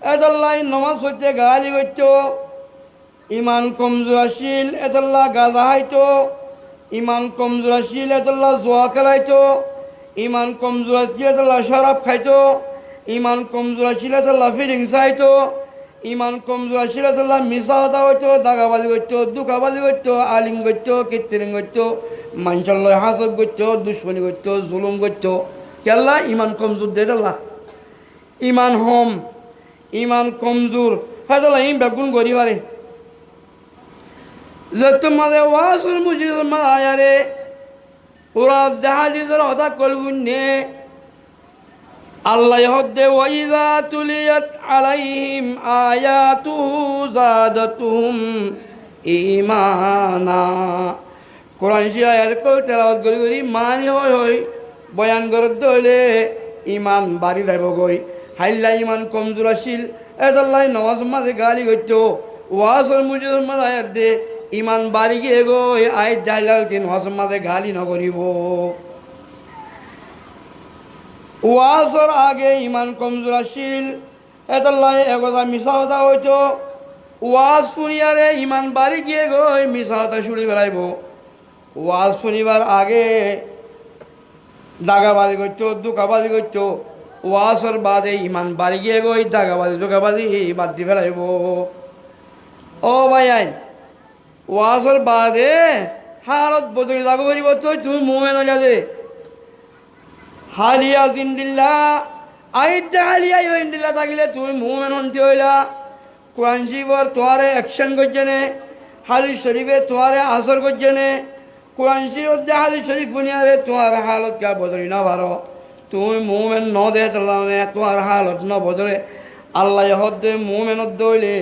এদাল্লাই নমাজ হইতে গালি করত ইমান কমজোর আসিল এদাল্লা গাজা হাইতো ইমান কমজোর আসিল এদাল্লা জোয়া খেলাইতো ইমান কমজোর আসিল এদাল্লা শরাব খাইতো ইমান কমজোর আসিল এদাল্লা ফিলিংস আইতো ইমান কমজোর আসিল এদাল্লা মিশা হতা হইতো দাগাবাজি করতো দুকাবাজি করতো আলিং করতো কীর্তিরিং করতো মানুষের লয় হাসদ করতো দুশ্মনী করতো জুলুম করতো কেল্লা ইমান কমজোর দে দাল্লা ইমান হম ইমান কমজোর হেদাল্লা ইম বেগুন গরি পারে যে তোমাদের ওয়াসুর মুজির মায়ারে ওরা দেহাদিসের হতা কলগুনে আল্লাহ হদ্দে ওয়াইদা তুলিয়াত আলাইহিম আয়াতুহু জাদাতুহুম ঈমানা কোরআন শরীফ আয়াত কল তেলাওয়াত করি করি মানি হয় বয়ান করত হইলে ইমান বাড়ি যাইব গই হাইল্লা ইমান কমজোর আসিল এদাল্লাই নমাজ মাঝে গালি করত ওয়াসর মুজির মাঝে আয়াত দে ইমান বাড়ি গিয়ে গই আয় দাইলাল তিন হসর মাঝে গালি নকরিব ওয়াজর আগে ইমান কমজোর আসিল এতাল্লাই একথা মিশা হতা হইতো ওয়াজ শুনিয়ারে ইমান বাড়ি গিয়ে গই মিশা হতা শুনি বেড়াইব ওয়াজ শুনিবার আগে দাগাবাজি করতো দুকাবাজি করতো ওয়াজর বাদে ইমান বাড়ি গিয়ে গই দাগাবাজি দুকাবাজি বাদ দি ফেলাইব ও ভাই আইন ওয়াজর বাদে হালত বদলি লাগু করিব তুই মুমেন হইয়া দে হালিয়া জিন্দিল্লা আইতে হালিয়া ইন্দিল্লা থাকিলে তুমি মুমেন হন্তি হইলা কোরআন শরীফর তোমারে অ্যাকশন করছে নে হাদিস শরীফে তোমারে আসর করছে নে কোরআন শরীফ যে হাদিস শরীফ শুনিয়ারে তোমার হালত কা বদলি না পারো তুমি মুমেন ন দে তাহলে তোমার হালত ন বদলে আল্লাহ হদ্দে মুমেনত দইলে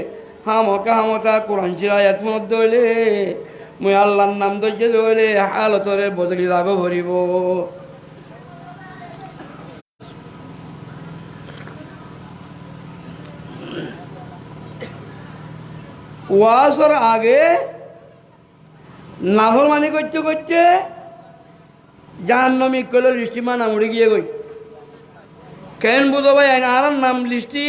হামকা কোরআন শরীফ আয়াত শুনত দইলে মুই আল্লাহর নাম দইছে দইলে হালতরে বদলি লাগো ভরিব ওয়াজর আগে নাফরমানি করতে করতে জাহান্নামী কইল লিস্টি মা নাম উড়ে গিয়ে গই কেন বুঝো ভাই আর নাম লিস্টি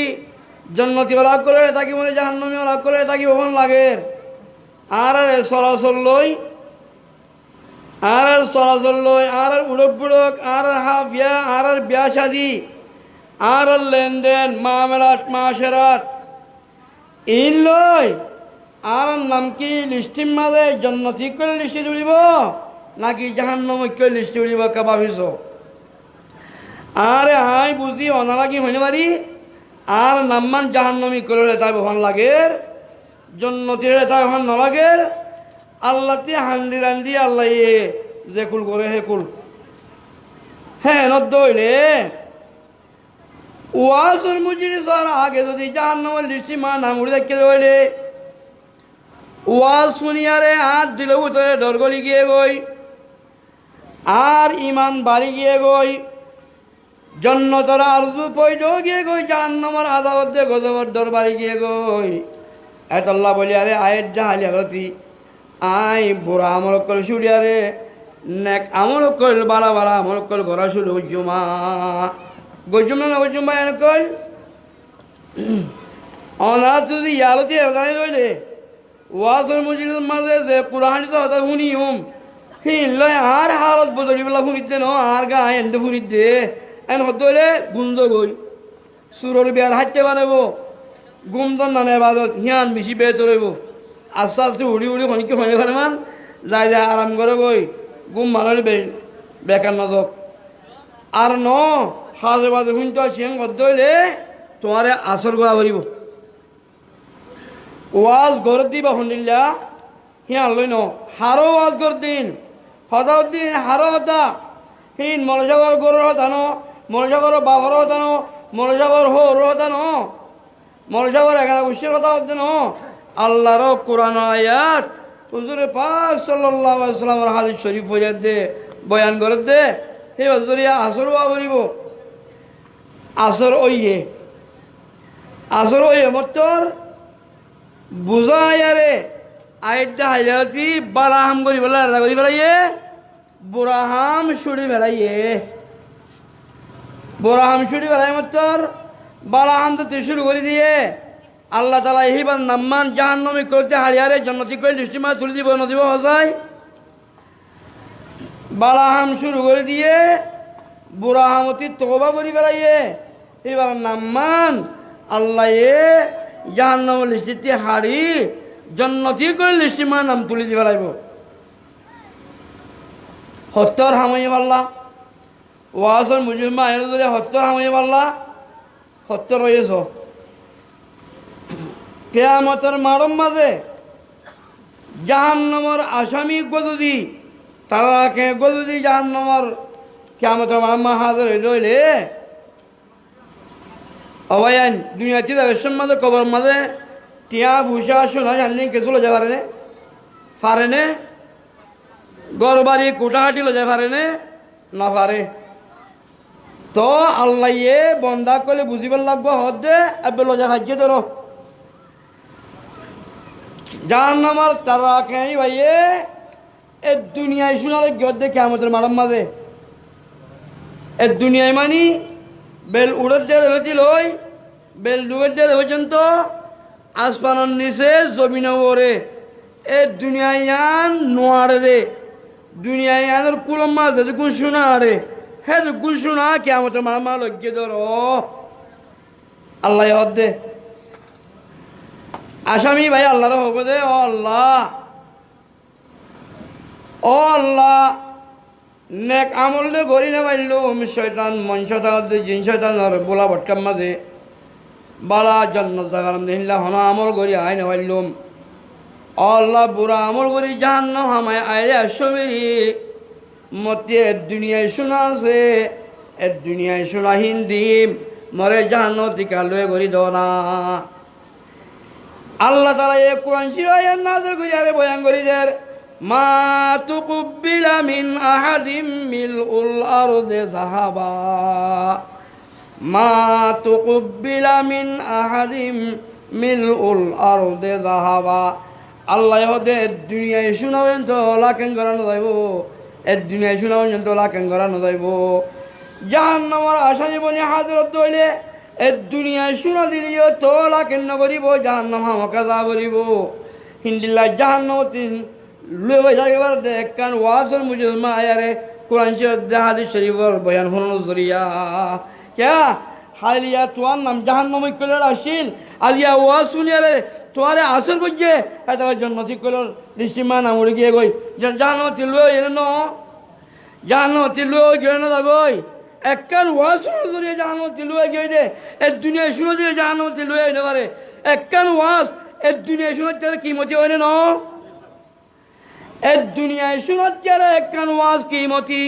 জন্নতি ওলা করে থাকি মনে জাহান্নামী ওলা করে থাকি ভবন লাগে আর চলাচল লই আর চলাচল লই আর উড়ক বুড়ক আর হাফিয়া আর বিয়া শাদি আর লেনদেন মামলাত মাসেরাত ইন লই আর নাম কি লিস্টির মাঝে জন্নতি করে লিস্টি উড়িব নাকি জাহান্নামী লিস্টি উড়িব কে ভাবিস আরে হাই বুঝি অনালাগি হইনে পারি আর নাম্মান জাহান্নামী করে তাই বহন লাগে জন্নতি তাই বহন নলাগে আল্লাহতে হান্দি রান্দি আল্লাহ যে কুল করে হে কুল হ্যাঁ নদ্দ হইলে ওয়াসুর মুজির সর আগে যদি জাহান্নামের লিস্টি মা নাম উড়ে দেখতে হইলে ওয়াজ শুনিয়ারে হাত দিল উতরে ডরগলি গিয়ে গই আর ইমান বাড়ি গিয়ে গই জন্নতর আরজু পয়দ গিয়ে গই জাহান্নামের আযাব দে গজবর দরবারে গিয়ে গই এত আল্লাহ বলি আরে আয়ের জাহালি আরতি আই বুড়া আমল কল শুড়িয়ারে নেক আমল কল বালা বালা আমল কল গড়া শুরু গজুমা গজুমা না গজুমা এন কল অনাথ যদি ইয়ালতি এদানি রইলে ওয়াসর মুজির মাঝে যে কুরআন তো হতা শুনিম হিল্লয় আর হালত বদলি বেলা শুনিতে ন আর গা এনতে শুনিতে এন হতলে গুঞ্জ গই সুরর বিয়ার হাঁটতে বানাবো গুমজন নানে বাজত হিয়ান বেশি বেয়ে চলব আস্তে আস্তে উড়ি উড়ি খনিকে খনি ফেলে মান যাই যাই আরাম করে গই গুম মানুষ বেকার নজক আর ন সাজে বাজে শুনতে সিং গদ্দ হইলে তোমারে আসর করা পারিব ওয়াজ গড় দিবা শুনিলা হিয়ান লই ন হারো ওয়াজ গড় দিন হদাউদ্দিন হারো হতা হিন মনসাগর গরুর হতা ন মনসাগর বাবর হতা ন মনসাগর হোর হতা ন মনসাগর এখানে উৎসের কথা হচ্ছে ন আল্লাহর কোরআন আয়াত হুজুরে পাক সাল্লাল্লাহু আলাইহি ওয়াসাল্লামের হাদিস শরীফ পড়ে দে বয়ান করে দে সেই বছরিয়া আসর ওয়া বলিব আসর ওইয়ে মতর বুঝায়ারে আইডা হাইয়াতি বালাহাম করি বেলা রাজা করি বেলাইয়ে বুড়াহাম সুড়ি বেলাইয়ে বুড়াহাম সুড়ি বেলাই মতর বালাহাম তো শুরু করে দিয়ে আল্লাহ তালা এইবার নাম্মান জাহান্নামী করতে হারিয়ারে জন্নতি করে দৃষ্টিমা তুলে দিব নদীব হসাই বালাহাম শুরু করে দিয়ে বুড়াহামতি তবা করি বেলাইয়ে এইবার নাম্মান আল্লাহ জাহান্নাম লিস্টিতে হারি জন্নতি করে লিস্টিমা নাম তুলে দিয়ে বেলাইব হত্যার হামাই পাল্লা ওয়াসর মুজিমা এনে ধরে হত্যার হামাই পাল্লা সত্য রয়েছ কেয়ামতের মারম মাঝে জাহান্নামের আসামি গজুদি তারা কে গজুদি জাহান্নামের কেয়ামতের মারম হাজার রইলে অবায়ান দুনিয়াতে দেশের মাঝে কবর মাঝে টিয়া ভূষা সোনা জানি কিছু লজা পারে নে গড় বাড়ি কোটাহাটি লজা পারে না পারে তো আল্লাহ বন্দা করলে বুঝিবার লাগবো হদে এবার লজা খাইছে তোর জাহান্নামের তারা কে ভাইয়ে এ দুনিয়ায় শোনালে গদ্দে কেমতের মারাম মাঝে এ দুনিয়ায় মানি বেল উড়ের যে হয়েছিল বেল ডুবের যে পর্যন্ত আসমানের নিচে জমিন ওরে এ দুনিয়ায় আন নোয়ারে দে দুনিয়ায় আনের কুলম মাছ গুণ শোনা রে হে গুণ শোনা কেমতের মারামা লজ্ঞে ধর আল্লাহ হদে আসামি ভাই আল্লাহর হবে দে ও আল্লাহ নেক আমল দে গড়ি না পাইল শয়তান মন শয়তান জিন শয়তান বোলা ভটকার মাঝে বালা জন্ম জাগার দিনলা হন আমল গড়ি আই না পাইলুম আল্লাহ বুড়া আমল গড়ি জাহান্ন হামায় আইলে আসমেরি মতে দুনিয়ায় শোনা আছে এ দুনিয়ায় শোনা হিন্দি মরে জাহান্ন টিকা লয়ে গড়ি দ না আল্লাহ তাআলা এই কোরআন শিরায়ান নাযিল করি আরে বয়ান করি দের মা তুকুবিলা মিন আহাদিম মিলউল আরদি যাহাবা মা তুকুবিলা মিন আহাদিম মিলউল আরদি যাহাবা আল্লাহ হদে দুনিয়ায় শোনাবেন তো লাকেন করানো যাইব এ দুনিয়ায় শোনাবেন তো লাকেন করানো যাইব জাহান্নামের আসামি বনি হাজরত হইলে এ দুনিয়ায় শোনা দিলিও তোলা কেন করিব জাহান্নাম আমাকে যা বলিব হিন্দিল্লা জাহান্নাম তিন লুয়ে যাইবার দেখ কান ওয়াসর মুজিমা আয়ারে কোরআন শরীফ হাদিস শরীফর বয়ান হনো জরিয়া क्या हालिया तुआर नाम জাহান্নামে কইলার আসিল আলিয়া ওয়াজ শুনিয়ারে তোয়ারে আসর কইছে এটা জান্নাতি কইলার রিসিমা নাম উড়ে গিয়ে গই জাহান্নামে লুয়ে এনো জাহান্নামে লুয়ে গেনো লাগই একখান ওয়াজ শুনে ধরিয়ে জাহান্নামে তিলুয়ে গিয়ে দে এর দুনিয়ায় শুনে দিয়ে জাহান্নামে তিলুয়ে হইতে পারে একখান ওয়াজ এর দুনিয়ায় শুনে তার কিমতি হয় না এর দুনিয়ায় শুনে তার একখান ওয়াজ কিমতি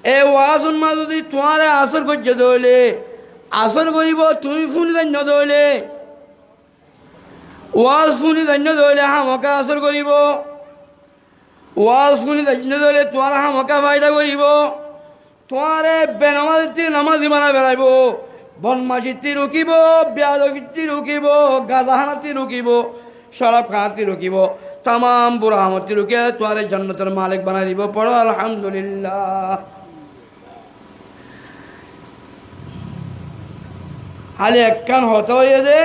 এ ওয়াজ মা যদি তোমারে আসর করছে দইলে আসর করিব তুমি ফুনি জান্য দইলে ওয়াজ ফুনি জান্য দইলে হামকা আসর করিব ওয়াজ শুনি ধরে তোমার হামকা ফায়দা করিব তোমারে বেনামাজি নামাজি বানা বেড়াইব বনমাসিতি রুকিব বেয়াদবিতি রুকিব গাজাহানাতি রুকিব শরাব খানাতি রুকিব তামাম বুড়াহামতি রুকে তোমারে জান্নাতের মালিক বানাই দিব পড়ো আলহামদুলিল্লাহ। খালি একখান হতে হয়ে দে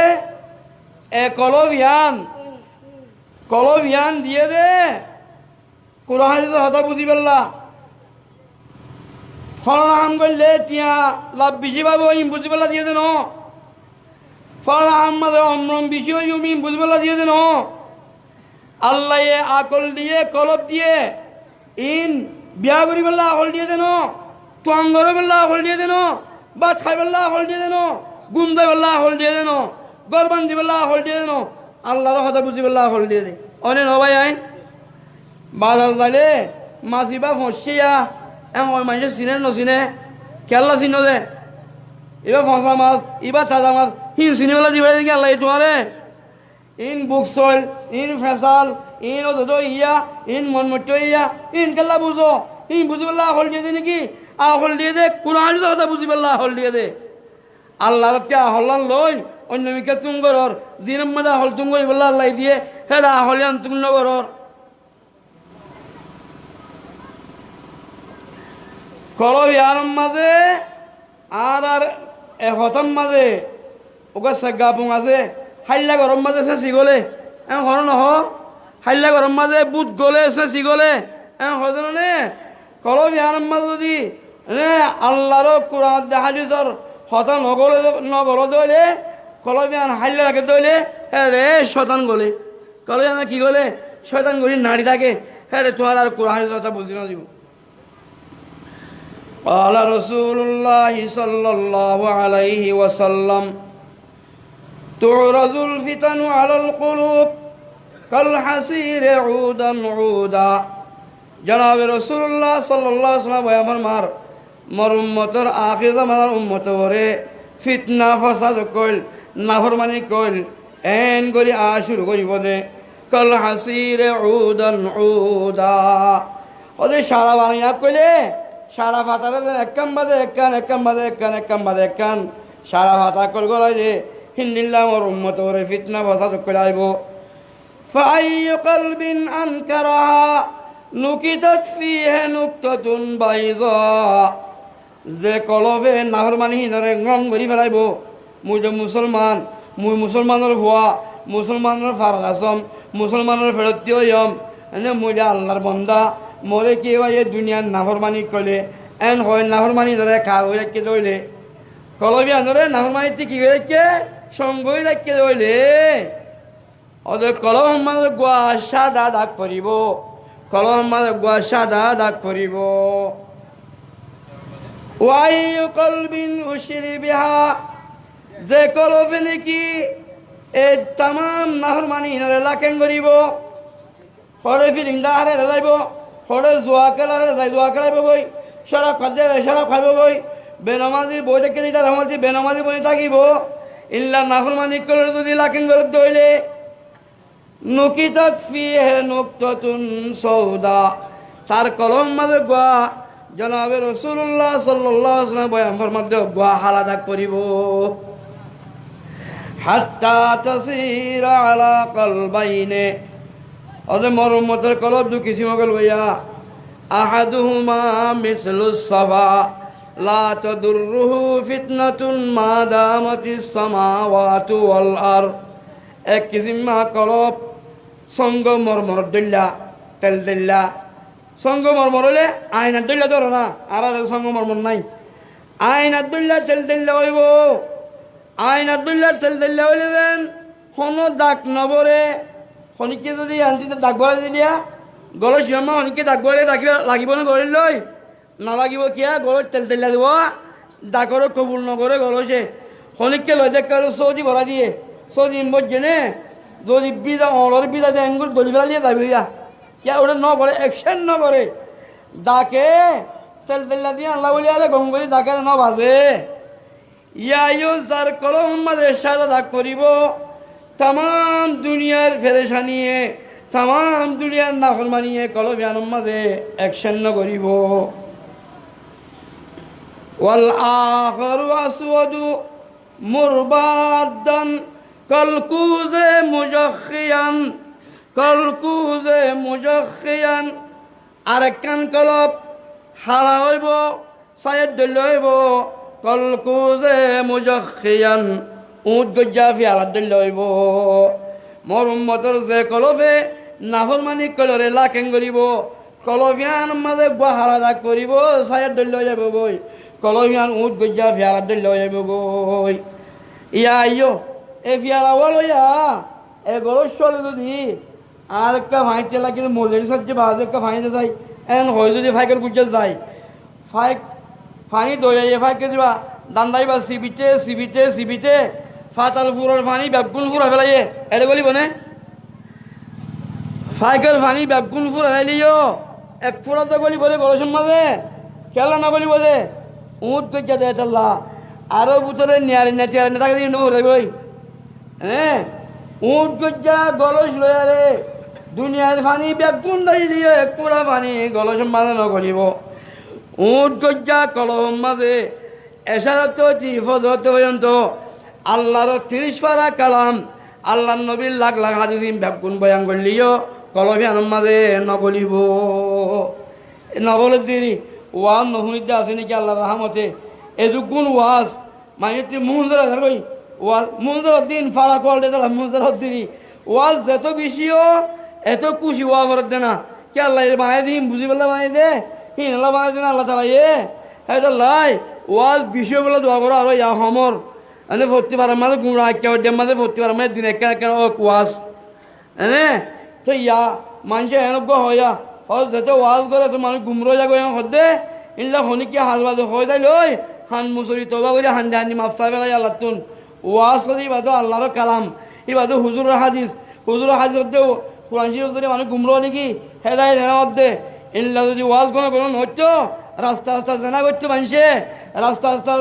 কলবিয়ান দিয়ে দে কোরআন হতা বুঝি পেলা ফলনা হাম করলে তিয়া লাভ বেশি পাবো ইম বুঝি পেলা দিয়ে দেন ফলনা হাম মাঝে অমরম বেশি হই ইম বুঝি পেলা দিয়ে দেন আল্লাহ আকল দিয়ে কলব দিয়ে ইন বিয়া করি পেলা আকল দিয়ে দেন তোয়াঙ্গর পেলা আকল দিয়ে দেন ভাত খাই পেলা আকল দিয়ে দেন গুম দেয় পেলা আকল দিয়ে দেন গর বান্ধি পেলা আকল দিয়ে দেন আল্লাহর হতা বুঝি পেলা আকল দিয়ে দে অনে নবাই আইন বাজার যাইলে মাছি বা ফসিয়া ওই মানুষের চিনে নচিনে কেল্লা চিনো দে এবার ফসা মাছ এবার তাজা মাছ হিন চিনি পেলা দিবা দেখি আল্লাহ তোমারে ইন বুক চল ইন ফেসাল ইন অধ ইয়া ইন মনমত্য ইয়া ইন কেল্লা বুঝো ইন বুঝি পেলা হল দিয়ে দে নাকি আহল দিয়ে দে কোন আজ কথা বুঝি পেলা হল দিয়ে দে আল্লাহর হল্লান লই অন্য মিকে তুম গরর জিনম মাদা হল তুম গই পেলা আল্লাহ দিয়ে হেডা হলিয়ান তুম নগরর কলব ইয়ারম মাঝে আর এহতম মাঝে ওকে সেগাপুং আছে হাইল্লা গরম মাঝে চেঁচি গলে ঘর নহ হাইল্লা গরম মাঝে বুট গলে চেঁচি গলে হজনে কলব ইয়ারম মাঝে যদি আল্লাহর কোরআন দেখা দিছর হত নগলে নগল দইলে কলব ইয়ান হাইল্লা লাগে দইলে রে শতান গলে কলব ইয়ান কি গলে শয়তান গলি নাড়ি থাকে হ্যাঁ রে তোমার আর কোরআন কথা বুঝি না দিব قال رسول الله صلى الله عليه وسلم تعرض الفتن على القلوب كالحصير عودا عودا جناب رسول الله صلى الله عليه وسلم আমার মর উম্মতের আখির জামানার উম্মত ওরে ফিতনা ফাসাদ কইল নাফরমানি কইল এন করি শুরু করিব দে কাল হাসির উদান উদা ওদের সারা বাংলা কইলে সারা ভাতারে এককাম বাদে এককান সারা ভাতা কল গলাই যে হিন্দিল্লা মোর উম্মত ওরে ফিতনা ফাসাদ কইল আইব ফাইয়ু কলবিন আনকারাহা নুকিতাত ফিহি নুকতাতুন বাইযা যে কলবে নাফরমানি হিনরে গম করি ফেলাইব মুই যে মুসলমান মুই মুসলমানের ভুয়া মুসলমানের ফারগাসম মুসলমানের ফেরতীয় ইয়ম এনে মুই যে আল্লাহর বন্দা মোরে কি ভাই দুনিয়ার নাফরমানি কইলে এন হয় নাফরমানি ধরে খা হয়ে রাখতে দইলে কলবিয়া ধরে নাফরমানিতে কি হয়ে রাখতে সঙ্গ হয়ে রাখতে দইলে ওদের কলম মাঝে গোয়া সাদা দাগ পরিব কলম মাঝে গোয়া সাদা দাগ পরিব ওয়াইয়ু কলবিন উশরি বিহা যে কলবে নাকি এই তাম নাফরমানি হিনরে লাকেন করিব হরে ফিরিংদা হারে যাইব হরে জোয়া খেলারে যাই জোয়া খেলাইব গই শরাব খাদ্য শরাব খাইব গই বেনামাজি বই দেখে দিতে রহমাজি বেনামাজি বই থাকিব ইল্লা নাফরমানি করে যদি লাকেন করে দইলে নুকিতাত ফিহি নুকতাতুন সৌদা তার কলম মাঝে গোয়া জনাবে রাসূলুল্লাহ সাল্লাল্লাহু আলাইহি ওয়াসাল্লাম বয়ান ফরমাতে গোয়া হালাদাক করিব হাত্তা তাসিরা আলা কলবাইনে ওদের মোর উম্মতের কলব দু কিসিমকে লইয়া আহাদুহুমা মিসলুস সাফা লা তাদুররুহু ফিতনাতুন মা দামাতিস সামাওয়াতু ওয়াল আরদ এক কিসিমা কলব সঙ্গ মরমর দইলা তেল দইলা সঙ্গ মরমর হলে আয়না দইলা ধরো না আর সঙ্গ মরমর নাই আয়না দইলা তেল দইলা হইব আয়না দইলা তেল দইলা হইলে দেন হন দাগ নবরে শনিকে যদি আনতে দাগ বলাই দিয়া গলৰ চিমা শনিকে দাগ বলাই লাগিব না গলিত লৈ নালাগিব কিয়া গলত তেল তেল দিব দাগৰ কবুল নকৰে গলছে শনিকে লৈ দেখ আৰু চৌদি ভৰাই দিয়ে চৌদি ইম্বত জেনে যদি বিজা অলৰ বিজা দিয়ে এংগুল গলি ফেলা দিয়ে যাবি কিয়া ওটা নকৰে একশন নকৰে দাকে তেল তেল দিয়ে আল্লাহ বলি আরে গম কৰি দাকে নভাজে ইয়াইও যার কলম মাঝে সাদা দাগ করিব তাম দুনিয়ার ফেরেশানিয়ে তাম দুনিয়ার নাফরমানিয়ে কলবিয়ানোর মাঝে অ্যাকশন নকরিব ওয়াল আখারু আসওয়াদু মুরবাদান কালকুজে মুজাখিয়ান আরেকখান কলব হারা হইব সাইড দল হইব কলকুজে মুজাখিয়ান উট গজ্জা ফিয়ালা দল হইব মোর উম্মতর যে কলবে নাফরমানি কলরে লাকেন করিব কলবিয়ান মাঝে হারা দাগ করিব সাইড দল হয়ে যাব গই কলবিয়ান উট গজ্জা ফিয়ালা দল হয়ে যাব গই ইয়া আইয়ো এ ফিয়ালা ওয়ালইয়া এ গরজ চলে যদি আর একটা ভাইতে লাগে মলের সাথে বাজে একটা ভাইতে যাই এন হয় যদি ফাইকের গুজে যায় ফানি দইয়ে ফাইকে দিবা দান্দাইবা সিবিতে ফাতাল ফুরের ফানি ব্যাগুন ফুরা ফেলাইয়ে এটা বলিব না ফাইকের ফানি ব্যাগুন ফুরা ফেলাইলিও এক ফুরা তো গলি বলে গরসের মাঝে খেলা না বলি বলে উঠ গজ্জা দেয় তাল্লা আরো বুতরে নিয়ারে নেতিয়ারে নেতাকে দিয়ে নেবো বই হ্যাঁ উঠ গজ্জা গলস লয়ারে দুনিয়ার ফানি ব্যাগুন দাঁড়িয়ে দিয়ে এক পুরা ফানি গলসের মাঝে নকরিব উঠ গজ্জা কলম মাঝে এশারত ফজরত পর্যন্ত আল্লাহর 30 পারা কালাম আল্লাহ নবীর লাখ লাখ হাদিস ব্যাগুন বয়ান করলিও কলবিয়ানোর মাঝে নকরিব নবলের দেরি ওয়াজ নহনিতে আছে নাকি আল্লাহ রহমতে এদুগুণ ওয়াজ মানে তুই মুঞ্জরা কই ওয়াজ মুঞ্জর দিন ফাড়া কল দে তাহলে মুঞ্জর দিনি ওয়াজ যত বেশিও এত খুশি ওয়া ভরত দে না কে আল্লাহ বানাই দিন বুঝি বললে বানাই দে হিন আল্লাহ বানাই দে না আল্লাহ তালা এটা লাই ওয়াজ বিষয় বলে দোয়া করো আর ইয়া সমর এনে ভর্তি পারার মাঝে গুঁড়া একেবারে মাঝে ভর্তি পারার মাঝে দিন একে কেন ওয়াজ এনে তো ইয়া মানুষে এনেক হইয়া হল যেতে ওয়াজ করে তো মানুষ গুমরো যাগো হদে ইনলা হনিকে হাজবাদ হয়ে যাই লই হান মুসরি তোবা করে হান্দি হান্দি মাফসা ফেলাই আল্লাহ তুন ওয়াজ করে ইবাদ আল্লাহর কালাম ইবাদ হুজুর হাদিস হতে কোরআন শরীফ যদি মানুষ গুমরো নাকি হেদায় জানা মধ্যে ইনলা যদি ওয়াজ কোনো হচ্ছে রাস্তা জানা করতো মানুষে রাস্তা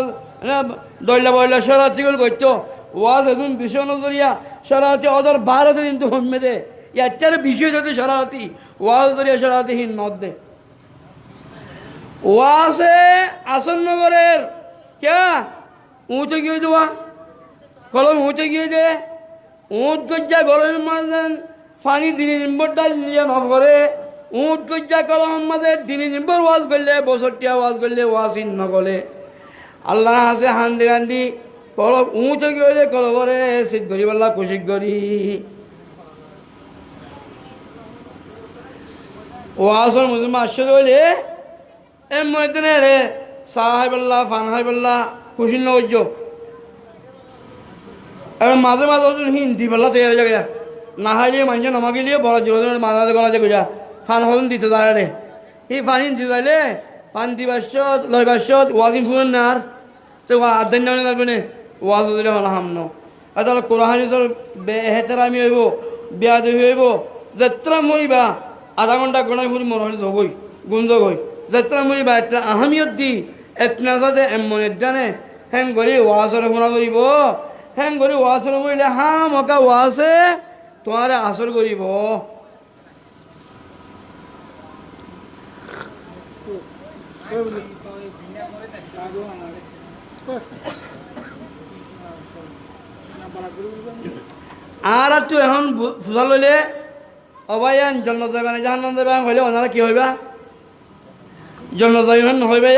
দইলা বইলা শরাতিগুলো করতো ওয়াজ এখন বিষয় নজরিয়া শরাতি ওদের ভারতে কিন্তু হম্মে দে ইয়ার বিষয় যদি শরাতি ওয়াজ ধরিয়া শরাতিহীন মধ্যে ওয়াজে আসনগরের কে উঁচে গিয়ে দেওয়া কলম উঁচে গিয়ে দে উঁট গজ্জা গলমের মাঝে ফানি দিনে নিম্বর ডাল নিয়ে নগরে উঁট গজ্জা কলমের মাঝে দিনে নিম্বর ওয়াজ করলে বছরটিয়া ওয়াজ করলে ওয়াজহীন নগলে আল্লাহ হাসে হান্দি কলম উঁচে গিয়ে দে কলবরে শীত গরি বললা কুশিক গরি ওয়াজের মধ্যে মাসে হইলে এম মনে রে চাহ হাই বললা ফান হাই বললা খুশি নজ্য এবার মাঝে হিন্দি বললা তৈরি জায়গা না হাইলে মানুষ নমাগিলিয়ে বড় জোর মাঝে গলা যে গুজা ফান হলেন দিতে যায় রে এই ফান হিন্দি যাইলে ফান দিবাসত লয়বাসত ওয়াজিং ফুলেন না আর তো আদান নেওয়া যাবে না ওয়াজ দিলে হল হামন আর তাহলে কোরআনিসর হেতেরামি হইব বেয়াদি হইব যাত্রা মরিবা আধা ঘন্টা গণাই ফুরি মনে হলে হবই গুঞ্জ গই যাত্রা মরিবা একটা আহমিয়ত দি এতনা সাথে এমনের জানে হ্যাং করি ওয়াজরে শোনা করিব হ্যাং করি ওয়াজরে করিলে হা মকা ওয়াজে তোমার আসর করিব আর তুই এখন ফুসা লইলে অবায়ান জন্ম যাবে না জাহান যাবে হইলে ওনারা কি হইবা জন্ম যাবে নহইবে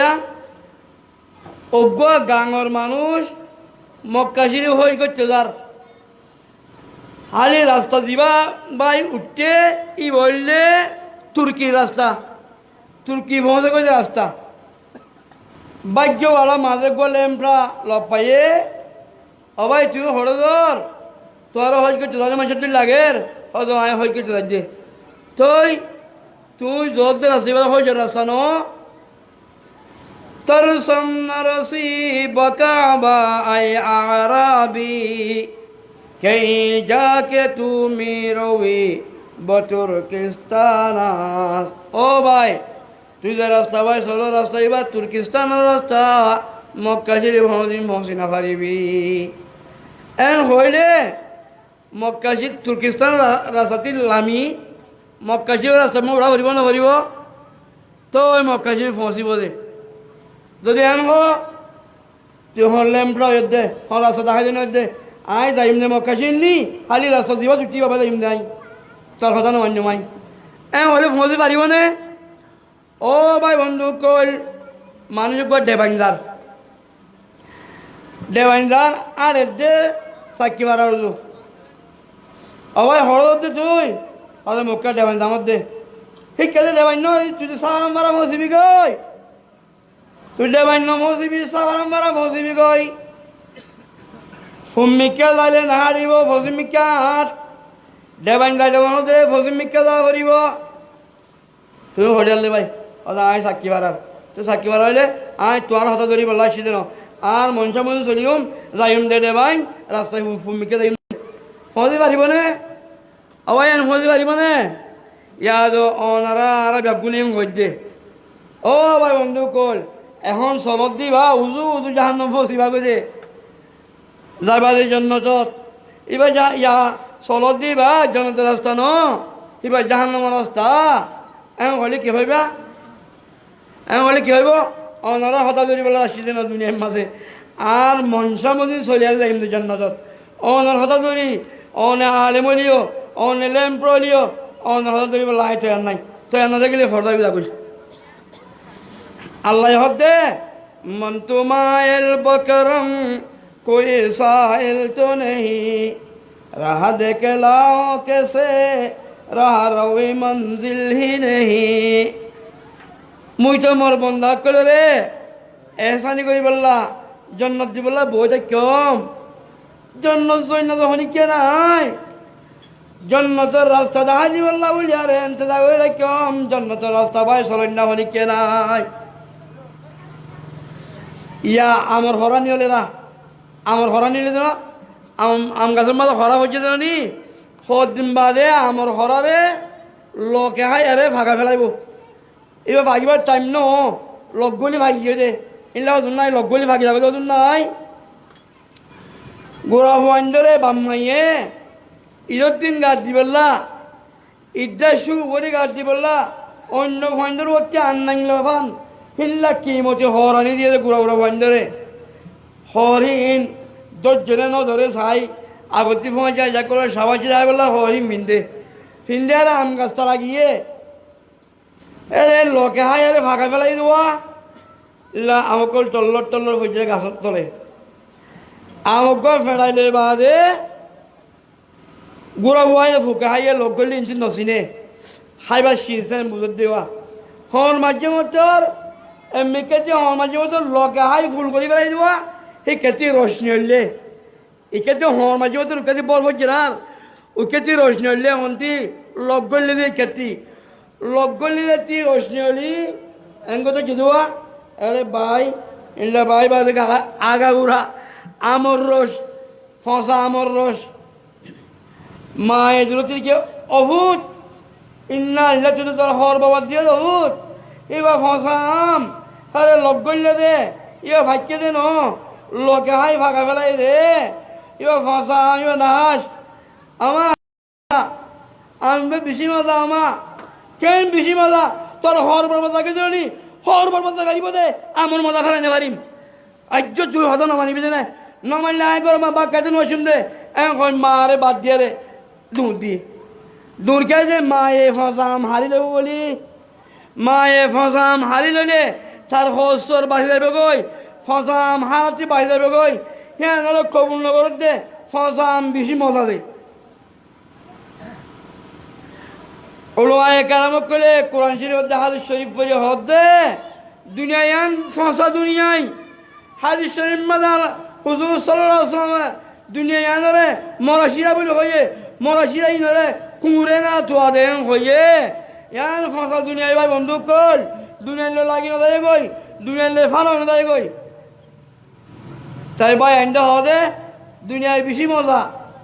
অজ্ঞ গাঙর মানুষ মক্কাশিরি হই করতে যার হালি রাস্তা দিবা বাই উঠতে ই বললে তুর্কি রাস্তা তুর্কি পৌঁছে গেছে রাস্তা ভাগ্যওয়ালা মাঝে গলে এমরা লব পাইয়ে অবাই তুই হরে ধর তোর হজ করতে যাতে মাসে তুই লাগের হয়তো আয় হজ করতে যাচ্ছে তুই যত রাস্তা এবার হয়ে রাস্তা ন তোর সন্নারসি বকাবা আই আরাবি কে যাকে তুমি রবি বতুর কিস্তানাস ও ভাই তুই যে রাস্তা ভাই চলো রাস্তা এবার তুর্কিস্তানের রাস্তা মক্কা শরীফ হদিন মহসিনা পারিবি এন হইলে মক্কা শরীফ তুর্কিস্তান রাস্তাটি লামি মক্কা শিব রাস্তা মই উড়া ভরিব নভরিব তো ওই মক্কা শিব ফসিব দে যদি এন তুই হন লেম্পড়া দে হন রাস্তা দেখা যেন দে আই যাইম দে মক্কা শিবনি খালি রাস্তা দিব জুটি বাবা যাইম দে আই তোর কথা নমান্য মাই হলে ফসি পারিব নে ও ভাই বন্ধু কল মানুষ দেবাইন্দার আর এদে সাক্ষী মারার অবাই হরদে তুই হলে মক্কা দেবাইন্দার মধ্যে শিক্ষাতে দেবান্য তুই সাহারাম মারা মসিবি গই তুই দেবান্য মসিবি সাহারাম মারা মসিবি গই ফুমিকা যাইলে নাহারিব ফসিমিকা হাত দেবাইন্দা দেবানতে ফসিমিকা যা করিব তুমি হোটেল দে ভাই আয় সাক্ষী বাড়ার তুই সাক্ষী বাড়া হইলে আয় তোমার হাতে ধরি বললা আসছি দেন আর মনসা মন চলিম যাইম দে ভাই রাস্তায় ফুমিকে যাইম ফসি পারিব নে আবাই আন ফসি পারিব নে ইয়াদ অনারা আর ব্যাগুনিম গদ্যে ও ভাই বন্ধু কল এখন চলত দিবা উজু উজু জাহান্ন ফসিবা গদে যাবাদের জন্য তত এবার যা ইয়া চলত দিবা জনতা রাস্তা ন এবার জাহান্নামের রাস্তা এমন হলে কি হইবা এমন হলে কি হইব অনারা হতা ধরি বলে আসছি না দুনিয়ার মাঝে আর মনসা মদিন চলিয়া যাইম জন্নতত অনার হতা ধরি অনে আলেমলিও অনে লেম্প্রলিও অনার হতা ধরি বলে আয় তৈয়ার নাই তৈয়ার না দেখলে ফর্দা বিদা করি আল্লাহ হক দে মন তুমায়েল বকরম कोई साहिल तो नहीं राह देख लाओ कैसे राह रवे मंजिल ही नहीं मुई तो मोर बंदा कर रे ऐसा नहीं कोई बल्ला जन्नत दी बल्ला बहुत कम जन्नत जन्नत होनी क्या ना जन्नत रास्ता दहा दी बल्ला बोल यार इंतजार करे कम जन्नत रास्ता भाई सलन्ना होनी क्या ना या आमर हरा नहीं ले रहा আমার হরা নিলে না আম গাছের মাঝে হরা হচ্ছে নি দিন বাদে আমার হরারে লোকে হাই আরে ভাগা ফেলাইব এবার ভাগিবার টাইম ন লগগুলি ভাগিয়ে দে এগুলা ওদের নাই লগগুলি ভাগি যাবে ওদের নাই গোড়া হওয়ান ধরে বাম্মাইয়ে ঈদের দিন গাছ দি বললা ঈদের শুরু করে গাছ দি বললা অন্য হওয়ান ধরে হচ্ছে আন্নাইল ভান হিল্লা কিমতে হরানি দিয়ে গোড়া গোড়া হওয়ান ধরে হরিণ দশজনে ন ধরে চাই আগতি ফোঁয়া যায় যা করে সবাই যায় বললা হরিণ ফিন্দে আর আম গাছটা লাগিয়ে এ লোকে হাই আরে ফাঁকা ফেলাই দেওয়া আমকল টল্লর হয়েছে গাছের তলে আমক ফেরাইলে বাদে গুড়া হুয়াই ফুকা হাইয়ে লোক করলে ইঞ্চি নচিনে খাইবার শিরছেন বুঝত দেওয়া হর মাঝে মতর এমনিকে যে হর মাঝে মতর লোকে হাই ফুল করে ফেলাই দেওয়া এই কেতি রোশনি হইলে এই কেতি হর মাঝে মতো কেতি বরফ জেলার ওই কেতি রোশনি হইলে হন্তি লগ গলি দিয়ে কেতি লগ গলি দিয়ে রোশনি হলি এঙ্গতে কি দেওয়া আরে ভাই ইল্লা ভাই বাদে আগা গুড়া আমর রস ফসা আমর রস মা এগুলো থেকে অভূত ইন্না ইল্লা তুই তোর হর বাবা দিয়ে অভূত এবার ফসা আম আরে লগ গলিলে দে ইয়া ভাগ্যে দে ন লোকে হাই ফাঁকা ফেলাই দে এবার ফাঁসা এবার নাহাস আমার আমি বেশি মজা আমার কেন বেশি মজা তোর হর বরবাদাকে জানি হর বরবাদা গাড়িব দে আমার মজা ফেলাই নে পারিম আজ্য তুই হতো নমানিবি দে না নমানলে আয় কর মা বাক কাছে নসুন দে এখন মারে বাদ দিয়ে রে দূর কে যে মায়ে ফসাম হারি দেবো বলি মায়ে ফসাম হারি লইলে তার হস্তর বাসি যাবে গই ফসাম হারাতে বাসি যাবে গই হ্যাঁ নাহলে কবুল নগর দে ফসাম বেশি মজা দে ওলামায়ে কেরামত করে কোরআন শরীফ হাদিস শরীফ পড়ে হদে দুনিয়ায়ান ফসা দুনিয়ায় হাদিস শরীফ মাদার হুজুর সাল্লাল্লাহু আলাইহি ওয়াসাল্লাম দুনিয়ায়ানরে মরাশিরা বলে হয়ে মরাশিরা ইনরে কুমুরে না তোয়া দেন হয়ে ইয়ান ফসা দুনিয়ায় ভাই বন্ধু কল দুনিয়ায় লাগি না দেয় গই দুনিয়ায় ফানো না দেয় গই তাই ভাই আইন্দা হদে দুনিয়ায় বেশি মজা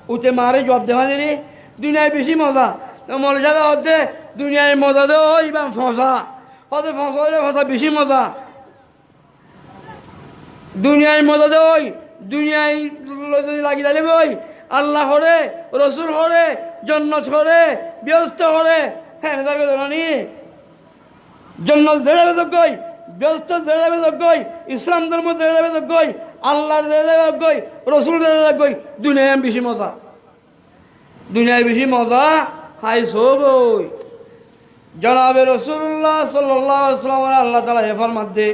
উঠে মারে জব দেওয়া দিলি দুনিয়ায় বেশি মজা মনে যাবে হতে দুনিয়ায় মজা দে ওই বা ফসা হতে ফসা হইলে ফসা বেশি মজা দুনিয়ায় মজা দে ওই দুনিয়ায় যদি লাগি যাবে ওই আল্লাহ হরে রসুল হরে জন্নত হরে ব্যস্ত হরে হ্যাঁ যাবে জানি জন্য জেড়ে যাবে যোগ্যই, ব্যস্ত জেড়ে যাবে যোগ্যই, ইসলাম ধর্ম জেড়ে যাবে যোগ্যই, আল্লাহর জেড়ে যাবে যোগ্যই, রসুল জেড়ে যাবে যোগ্যই। দুনিয়ায় বেশি মজা, দুনিয়ায় বেশি মজা হাই সগই। জনাবে রসুল্লাহ সাল্লাল্লাহু আলাইহি ওয়াসাল্লাম আল্লাহ তাআলা এ ফরমাতে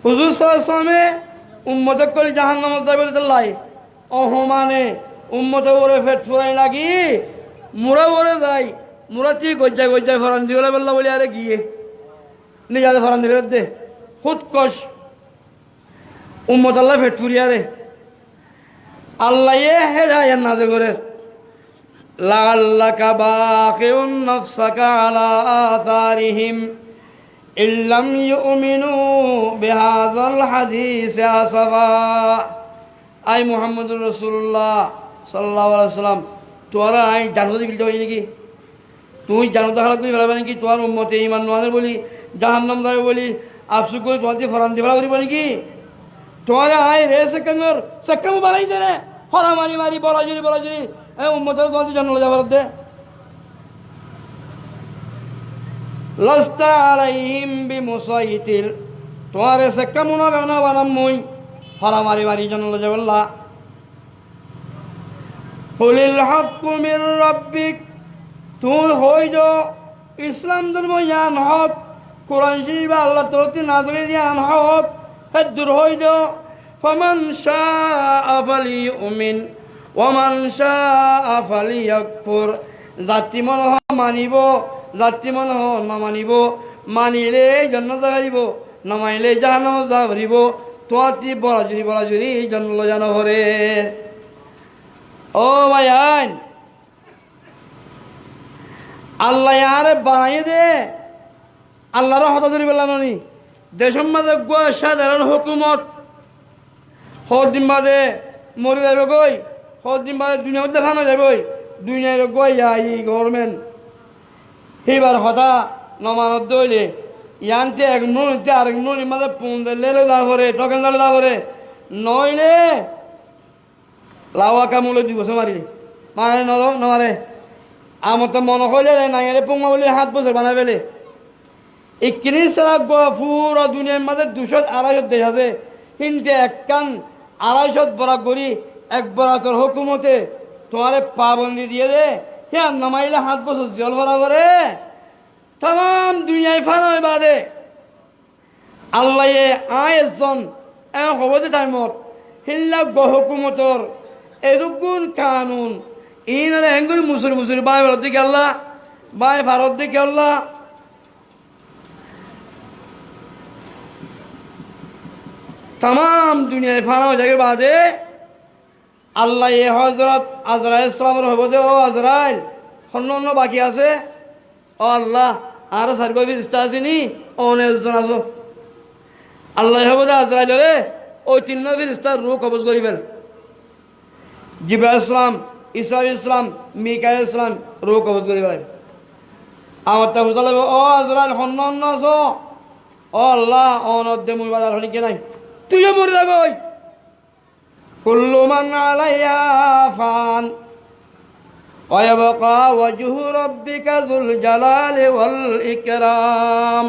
হুজুর সাল্লাল্লাহু আলাইহি ওয়াসাল্লামে উম্মতে কল জাহান্নামে যাবে আল্লাহ অহমানে উম্মতে ওরে পেট ফুরাই লাগি মুড়া ওরে যায় মুরাতি গজ্জায় গজ্জায় ফরান দিবলে বললা বলি আরে গিয়ে নিজে ফরান দিবে দে খুদ কষ উম্মত আল্লাহ পেট ফুরিয়া রে আল্লাহ এ হেদায়েত নাযিল করে লাআল্লাকা বাকিউন নাফসাকা আলা আথারিহিম ইল্লাম ইউমিনু বিহাযাল হাদিস আসফা। আই মুহাম্মদুর রাসূলুল্লাহ সাল্লাল্লাহু আলাইহি ওয়াসাল্লাম তোরা আই জানো দিবি তো নাকি তুই জানো তো হালা কই ফেলাবে নাকি তোর উম্মতে ঈমান নয় বলি জাহান্নাম যাবে বলি আফসু করে তোতে ফরান দিবা করিব নাকি তোরা আই রে সেকেন্ডর সেকেন্ড বাড়াই দে রে হরা মারি মারি বলা যদি এ উম্মতের তোতে জান্নাত যাবার দে লাস্তা আলাইহিম বিমুসাইতিল তোর সেকেন্ড মনে গানা বানাম মুই হরা মারি মারি জান্নাত যাবল্লা কুলিল হাক্কু মির রাব্বিক তুই হইদ ইসলাম ধর্ম ইয়ান হক কোরআন শরীফ আল্লাহ তরফতে নাযিল ইয়ান হক হেদুর হইদ ফামান শাআ ফালিউমিন ওয়া মান শাআ ফালিয়াকফুর জাতি মন মানিব জাতি মন না মানিব মানিলে জান্নাত যাইব না মানিলে জাহান্নাম যাইব তোয়াতি বলা জুরি জান্নাত জানা হরে। ও ভাইয়ান আল্লাহ আরে বানাই দে আল্লাহর হতা ধরি বললাম নি দেশের মাঝে সাধারণ হুকুমত সদিন বাদে মরে যাবে গই সদিন বাদে দুনিয়ার দেখানো যাবে দুনিয়ার গই ই গভর্নমেন্ট সেইবার হতা নমানত দইলে ইয়ানতে এক মিনিট আরেক মিনিট মাঝে পুন দিলে যা করে টকেন দিলে যা করে নইলে লাওয়া কামুলে 2 বছর মারি মানে নমারে আমার তো মনে হইলে নাইয়ারে পোঙা বলে 7 বছর বানাই ফেলে এক্ষিনি সারা পুরো দুনিয়ার মাঝে 200-250 দেশ আছে কিন্তু একখান 250 বরাক করি এক বরাতের হুকুমতে তোমারে পাবন্দি দিয়ে দে হ্যাঁ নামাইলে 7 বছর জেল ভরা করে তাম দুনিয়ায় ফানাই বাদে আল্লাহ আয়জন খবরতে টাইমত হিল্লা হুকুমতর এরকম কানুন ইনারে হেঙ্গুর মুসুর বাই ভারত দিকে আল্লাহ বাই ভারত দিকে আল্লাহ তাম দুনিয়ায় ফানা হয়ে যাবে বাদে আল্লাহ এ হজরত আজরাইল ইসলামের হব যে ও আজরাইল অন্য বাকি আছে ও আল্লাহ আর সার্গ ফিরিস্তা আসেনি অনেকজন আছো আল্লাহ হব যে আজরাইল রে ওই 3 ফিরিস্তার রূহ কবজ করি ফেল জিবরাইল ইসলাম ঈসা ইসলাম মিকাইল ইসলাম রূহ কবজ করি ফেল আমার তা বুঝা লাগবে ও আজরাইল অন্য আছো ও আল্লাহ অনদ্দে মুই বাজার হলি কে নাই তুইও মরে যাবে ওই কুল্লু মান আলাইহা ফান ওয়া ইয়াবকা ওয়াজহু রাব্বিকা যুল জালালি ওয়াল ইকরাম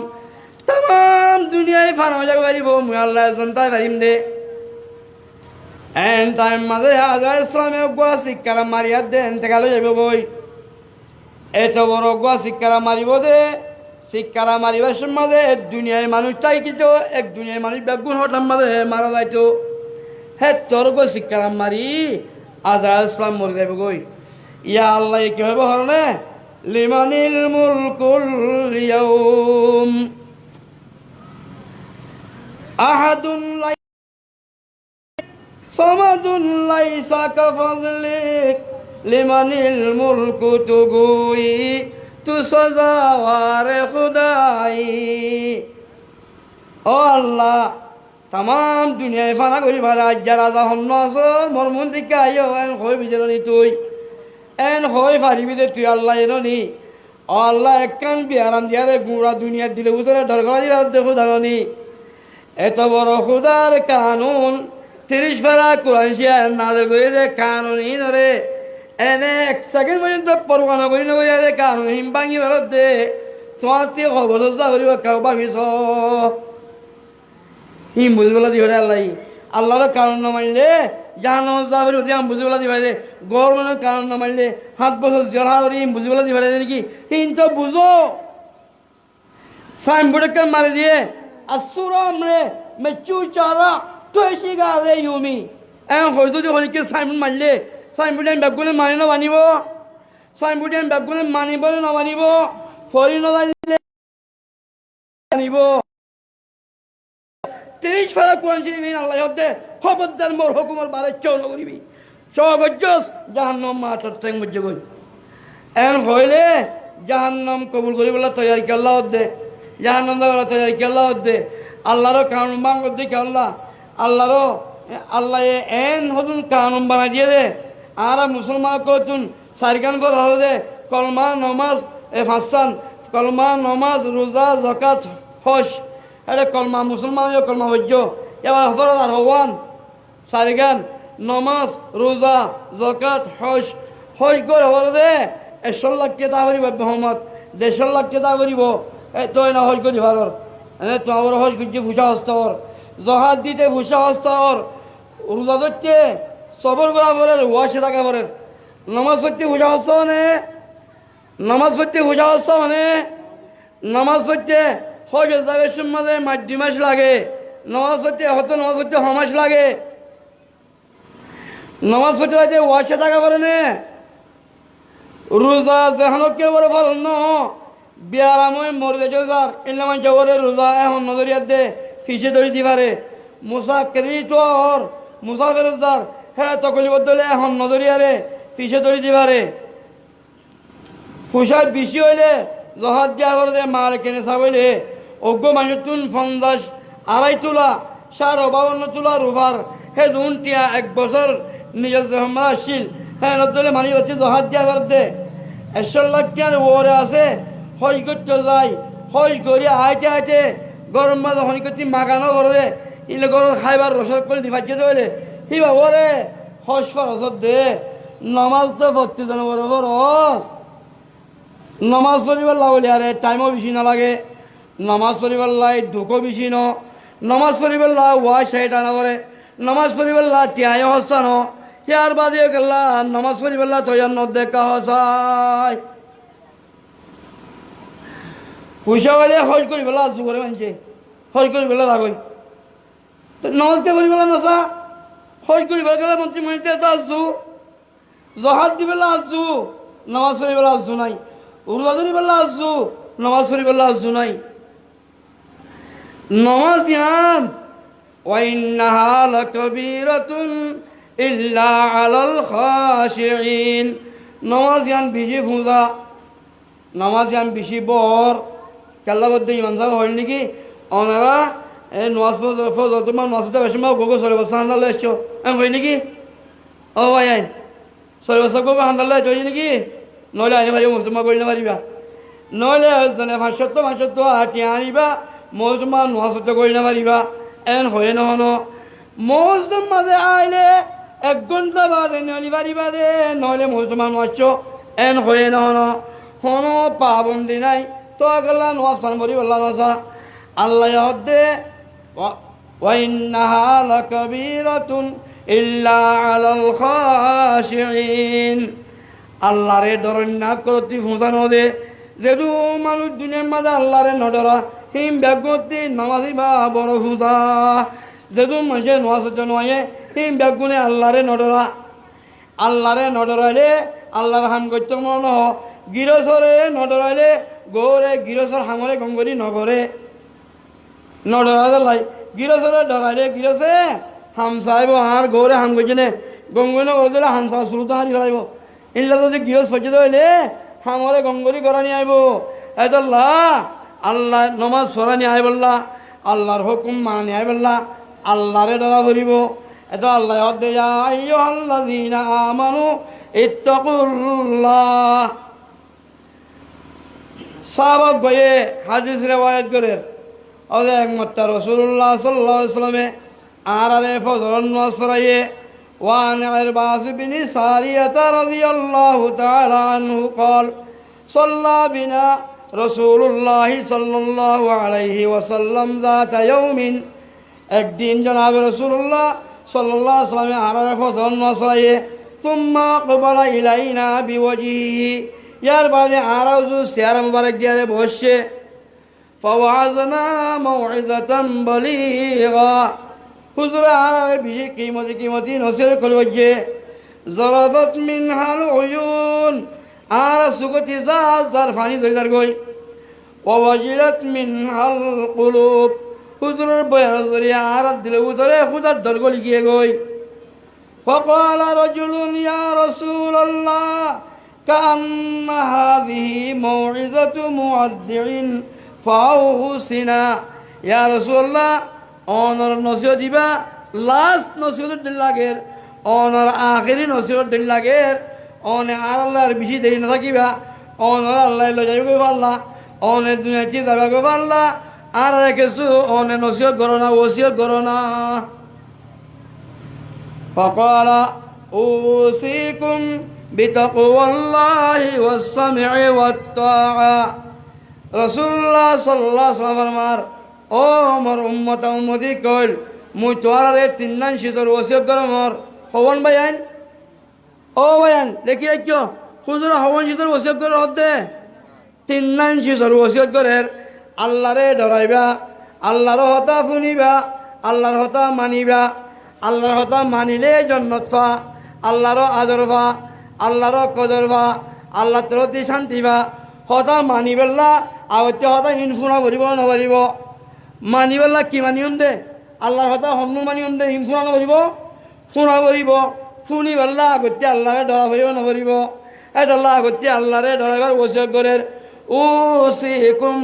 তাম দুনিয়ায় ফান হয়ে যাবে পারিব মুই আল্লাহ জনতাই পারিম দে এন টাইম মাঝে আজরাইল ইসলামে গোয়া শিক্ষারা মারিয়া দে এতেকালে যাবে গই এত বড় গোয়া শিক্ষারা মারিব দে শিক্ষারা মারিবার মাঝে দুনিয়ায় মানুষ চাই কিন্তু এক দুনিয়ায় মানুষ বেগুন হঠাৎ মাঝে মারা যাইতো হে তোর গো শিক্ষারা মারি আজরাইল ইসলাম মরে যাবে গই ইয়া আল্লাহ কি হবে হরনে লিমানিল মুলকুল ইয়াউম আহাদুন সামাদুন লাইসা কাফাযলিক লিমানিল মুলকু তুগুই তু সজাওয়ারে খুদাই। ও আল্লাহ তাম দুনিয়ায় ফানা করি ভাড়া যারা যা হন্য আছো মোর মন থেকে আইও এন হই বিজরনি তুই এন হই পারিবি দে তুই আল্লাহ এনি ও আল্লাহ একখান বিহারাম দিয়ারে গুড়া দুনিয়ার দিলে উতরে ঢরগড়া দিবার দেখো জানি এত বড় খুদার কানুন 30 পারা কোরআন শিয়া নাযিল করে দে কানুন ইনরে এনে এক সেকেন্ড পর্যন্ত পরোয়ানা করি নকরি আরে কারণ হিম ভাঙি বেরোত দে তোমার থেকে খবর যা করিব কেউ ভাবিস হিম বুঝবেলা দিবে আল্লাহ আল্লাহর কারণ না মানলে জাহান্ন যা করি ওদের আমি বুঝবেলা দিবে দে গভর্নমেন্টের কারণ না মানলে 7 বছর জেল হাওড়ি হিম বুঝবেলা দিবে নাকি হিম তো বুঝো সাইনবোর্ডকে মারি দিয়ে আসুরাম রে মেচু চারা তো এসে গালে ইউমি এখন হয়তো যে হলিকে সাইনবোর্ড মারলে সাইনবোর্ড আমি ব্যাগগুলো মানি না মানিব সাইনবোর্ড আমি ব্যাগগুলো মানিব না মানিব ফরি নজানিলে মানিব 30 ফেরা কোরআন আল্লাহ হতে খবরদার মোর হুকুমের বারে চৌন করিবি চৌগজ্জস জাহান্নাম মাটার ঠেং মজ্জে গই এখন হইলে জাহান্নাম কবুল করি বলে তৈরি কি আল্লাহ দে জাহান্নাম দেওয়া তৈরি কি আল্লাহ দে আল্লাহরও কানুন বাঙ্গ দিকে আল্লাহরও আল্লাহ এন হতুন কানুন বানাই দিয়ে দে আর মুসলমান কতুন সারিকান কর দে কলমা নমাজ ফাঁসান কলমা নমাজ রোজা জকাত হস এটা কলমা মুসলমান কলমা হজ্য এবার হতর আর হওয়ান সারিগান নমাজ রোজা জকাত হস হস করে হল দে 100 লাখ টাকা করিব মোহাম্মদ 150 লাখ টাকা করিব তই না হজ করি ভারর তোমার হজ করছে ভূষা হস্তর জহাদ দিতে ভূষা হস্তর রোজা ধরছে সবর করা পরের ওয়াশে থাকা পরের নামাজ পড়তে ভূষা হস্ত মানে নামাজ পড়তে ভূষা হস্ত মানে নামাজ পড়তে হজ যাবে সম্মানে 2 মাস লাগে নামাজ পড়তে হতো নামাজ পড়তে 6 মাস লাগে নামাজ পড়তে হইতে ওয়াশে থাকা পরে নে রোজা যেখানকে বলে ফলন ন বিয়ারাময় মরে যার এলে মানুষ বলে রোজা এখন নজরিয়াত দে ফিসে ধরে দি পারে মুসাফির তোর মুসাফিরদার হ্যাঁ তকলি বদলে এখন নজরিয়ারে ফিসে ধরে দি পারে ফুসার বেশি হইলে জহাত দিয়া করে দে মাল কেনে চাবইলে অজ্ঞ মানুষ তুন 50 2.5 তোলা 52 তোলা রুভার হে দুন টিয়া 1 বছর নিজের জমা আসিল হ্যাঁ নদলে মানি হচ্ছে জহাত দিয়া করে দে 100 লাখ টাকার ওরে আছে হজ করতে যাই হজ করি আইতে আইতে গরম মাঝে হনি করতে মাগানো করে ইলে গরম খাইবার রসদ করে দিবাজ্য দেবে হিবা ওরে হজ ফরসদ দে নামাজ তো ভর্তি জন বড় ফরস নামাজ পড়িবার লাগলে আরে টাইমও বেশি না লাগে নামাজ পড়িবার লাই ঢুকো বেশি ন নামাজ পড়িবার লা ওয়া সেইটা না করে নামাজ পড়িবার লা টিয়াই হস্তানো ইয়ার বাদে গেলা নামাজ পড়িবার লা তৈয়ার ন দেখা হসায় পয়সা হলে হজ করি বেলা আজু করে মানছে হজ করি বেলা লাগই নমাজকে করি বেলা নসা হজ করি বেলা গেলে মন্ত্রী মন্ত্রী তো আজু জহাদ দি বেলা আজু নামাজ পড়ি বেলা আজু নাই উরলাদুরি বেলা আজু নামাজ পড়ি বেলা আজু নাই নামাজ ইয়ান ওয়াইন্নাহা লাকাবীরাতুন ইল্লা আলাল খাশিঈন নামাজ ইয়ান বিজি ফুজা নামাজ ইয়ান বেশি বর কেল্লাবদ্ধ ইমাম সাহেব হয় নাকি ওনারা এই নামাজ তোমার নামাজটা বেশি মা গোগো 6 বছর হান্দালে এসছো এম হয় নাকি ও ভাই আইন 6 বছর গোগো হান্দালে চই নাকি নইলে আইনে পারিব মুসলমান করি না পারিবা নইলে জানে 500 হাতি আনিবা মুসলমান নামাজটা করি না পারিবা এন হয়ে নহন মুসলিম মাঝে আইলে 1 ঘন্টা বাদে নইলে পারিবা দে নইলে মুসলমান নাচছো এন হয়ে নহন কোনো পাবন্দি নাই তো আগলা নোয়াসান বলি বললাম নসা আল্লাহ হদ্দে ওয়াইন্নাহা লাকাবীরাতুন ইল্লা আলাল খাশিঈন আল্লাহরে ডরন না করতে ফুঁসানো দে যেহেতু মানুষ দুনিয়ার মাঝে আল্লাহরে নডরা হিম ব্যাগতি নামাজি বা বড় ফুঁসা যেহেতু মানুষে নোয়াশে নয় হিম ব্যাগুনে আল্লাহরে নডরাইলে আল্লাহর হাম করতে মনে হ গিরসরে নডরাইলে গৌরে গিরসর হামরে গঙ্গরি নগরে নডরাইলে লাই গিরসরে ডরাইলে গিরসে হাম চাইব আর গৌরে হাম করছে গঙ্গরি নগর দিলে হাম চাই শুরু তো হারি ফেলাইব এগুলা যদি গিরস পর্যন্ত হইলে হামরে গঙ্গরি করানি আইব এতল্লা আল্লাহ নমাজ সরানি আই বললা আল্লাহর হুকুম মানি আই বললা আল্লাহরে ডরা করিব এত আল্লাহ আইয়ুহাল্লাযীনা আমানু ইত্তাকুল্লাহ সাহাবাক গয়ে হাদিস রেওয়ায়াত করে ওদের একমাত্র রাসূলুল্লাহ সাল্লাল্লাহু আলাইহি ওয়াসাল্লামে আরে ফজর নামাজ পড়াইয়ে وعن عرباس بن سارية رضي الله تعالى عنه قال صلى بنا رسول الله صلى الله عليه وسلم ذات يوم একদিন জনাব রাসূলুল্লাহ সাল্লাল্লাহু আলাইহি ওয়াসাল্লাম আরাফা ফজর নসায়ে ثم قبل إلينا بوجهه ইয়ার বাদে আরাউজু সিয়ার মুবারক দিয়ে বসে فوعظنا موعظة بليغة হুজুর আর বিশেষ কিমতি নসিহত করল যে জরাফাত মিনহাল উয়ুন আর সুগতি জাল জাল ফানি জরিদার গই ওয়াজিলাত মিনহাল কুলুব হুজুরের বয়ান জরিয়া আর দিল উতরে খুদার দরগো লিখিয়ে গই فقال رجل يا رسول الله كأن هذه موعظة مودع فأوصنا يا رسول الله অনর নসিহত দিবা লাস্ট নসিহত দিন লাগের অনর আখেরি নসিহত দিন লাগের অনে আর আল্লাহর বেশি দেরি না থাকিবা অনর আল্লাহ লই যাইব গো আল্লাহ অনে দুনিয়াতে যাবা গো আল্লাহ আর কিছু অনে নসিহত করো না ওসিয়ত করো না فقال أوصيكم بتقوى الله والسمع والطاعة رسول الله صلى الله عليه وسلم فرمار ও আমার উম্মত উম্মতি কইল মুই তোয়ারে তিননান শিতর ওসিয়ত করো মোর হবন ভাইয়ান ও ভাইয়ান দেখি আইছো হুজুর হবন শিতর ওসিয়ত করো হতে তিননান শিতর ওসিয়ত করে আল্লাহরে ডরাইবা আল্লাহর হতা শুনিবা আল্লাহর হতা মানিবা আল্লাহর হতা মানিলে জান্নাত পা আল্লাহর আদর পা আল্লাহর কদর পা আল্লাহ তরতি শান্তি পা হতা মানিবেল্লা আগতে হতা ইনফুনা করিব নকরিব মানিবেলা কি মানিয়ম দে আল্লাহর কথা হন্নু মানিয়ম দে হিম শুনা নকরিব শুনা করিব শুনি বেলা আগতে আল্লাহরে ডরা ভরিব নকরিব এটা আগতে আল্লাহরে ডরাইবার ওসিয়ত করে উসিকুম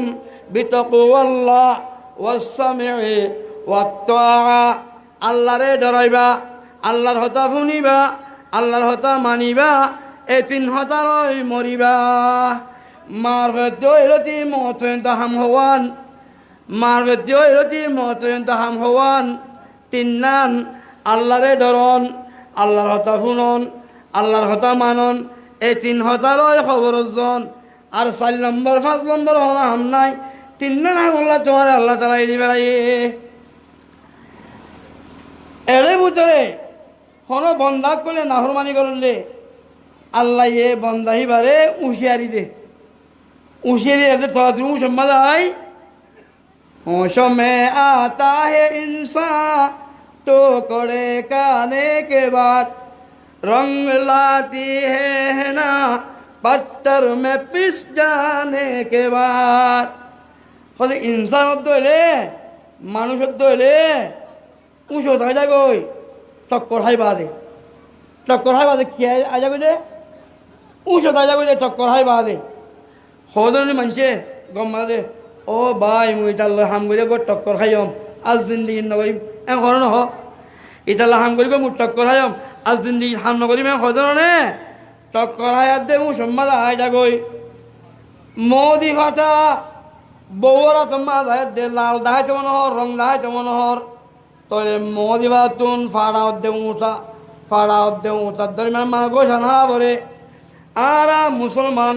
বিতাকওয়াল্লাহ ওয়াস-সামি'i ওয়াত-তাআ আল্লাহরে ডরাইবা আল্লাহর কথা শুনিবা আল্লাহর কথা মানিবা এই তিন হতারই মরিবা মারফত এরতি মতন তাহাম হওয়ান মারবেদ্য এরতি মতন তাহাম হওয়ান তিন্নান আল্লাহরে ডরন আল্লাহর হতা শুনন আল্লাহর হতা মানন এই তিন হতারই খবর জন আর 4 নম্বর 5 নম্বর হলা হাম নাই তিন্নান আল্লাহ তোমার আল্লাহ তালাই দিবে এরে ভিতরে হন বন্ধা করলে নাফরমানি করলে আল্লাহ এ বন্দাহি বারে উশিয়ারি দে উশিয়ারি এদের তু সম্মাদাই होश में आता है इंसान टुकड़े खाने के बाद रंग लाती है ना पत्थर में पिस जाने के बाद হলে ইনসান হলে মানুষ হলে উঁচু থাকে যাগই টক্কর হাই বাদে কি আজা গই উঁচু থাকে যাগই টক্কর হাই বাদে হদনি মানছে গম্মা দে ও ভাই মুই ইতাল্লা হাম করে গো টক্কর খাইম আজ জিন্দিগি নকরিম এ ঘর নহ ইতাল্লা হাম করি গো মুখ টক্কর খাইম আজ জিন্দিগি হাম নকরিম এ খদনে টক্কর হায়াত দে মু সম্মাদ হাই যাগই মোদি ফাটা বউরা সম্মাদ হায়াত দে লাল দাহাই তো মনোহর রং দাহাই তো মনোহর তলে মোদি ফাতুন ফাড়া দে উঠা দরমিয়ান মা গো সানা বলে আরা মুসলমান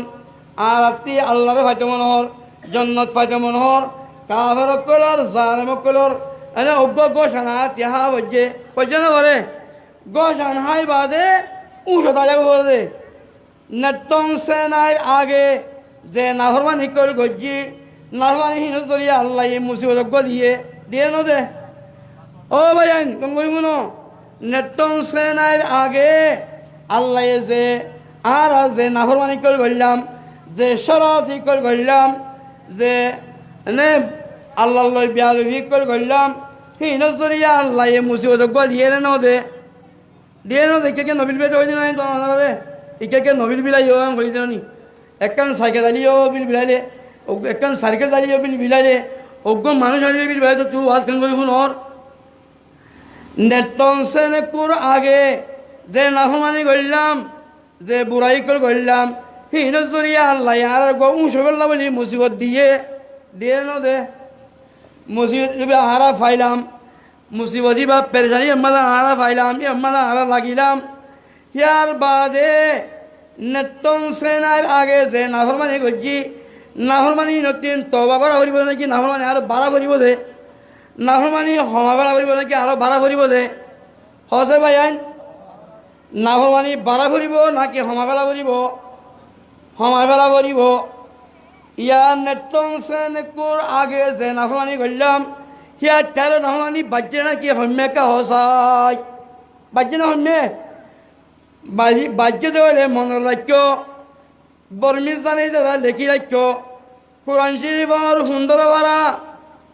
আর আত্মি আল্লাহরে ফাইতে মনোহর জন্নত ফাইতে মনোহর কাফের কলর জালেম কলর এনে অজ্ঞ গোসানা তিহা বজ্জে না করে গোসান হাই বাদে উঁচু তাজা করে নেটন সেনাই আগে যে নাফরমানি কল গজ্জি নাফরমানি হিন জরিয়া আল্লাহ মুসিবত দিয়ে ন দে ও ভাইয়ান গঙ্গই মুনো নেটন সেনাই আগে আল্লাহ যে আর যে নাফরমানি কল গড়লাম যে শরাতি কল গড়লাম যে এনে আল্লাহ লই বিয়াদবি কল গড়লাম হিন জরিয়া আল্লাহ মুসিবত দিয়ে ন দে কে নবীর বেদ হইনি নাই তো আনারে ইকে নবীর বিলাই হই দেনি একখান সাইকেল দাঁড়িয়েও বিল বিলাইলে একখান সাইকেল দাঁড়িয়েও বিল বিলাইলে অজ্ঞ মানুষ হারিয়ে বিল বিলাইলে তুই আজখান করে শুনর নেটন সেনেকুর আগে যে নাফরমানি করলাম যে বুড়াই কল করলাম হিন জরিয়া আল্লাহ আর উঁচবেল্লা বলি মুসিবত দিয়ে ন দে মুসিবত হারা ফাইলাম মুসিবতি বা পেরেশানি আমরা আরা পাইলাম আমরা আরা লাগিলাম ইয়ার বাদে নেটন সেনার আগে যে নাফরমানি করছি নাফরমানি নতুন তবা করা করিব নাকি নাফরমানি আরো বাড়া করিব দে নাফরমানি ক্ষমা বেড়া করিব নাকি আরো বাড়া করিব দে হসে ভাই আইন নাফরমানি বাড়া করিব নাকি ক্ষমা বেলা করিব ক্ষমা বেলা করিব ইয়ার নেটন সেনকুর আগে যে নাফরমানি করলাম হিয়া তেরো নাফরমানি বাজ্যে নাকি হম্যেকা হসাই বাজ্যে না হম্যে বাজ্যে দেওয়ালে মনে রাখ্য বর্মিস জানাই দাদা লেখি রাখ্য কোরআন শরীফর সুন্দর বারা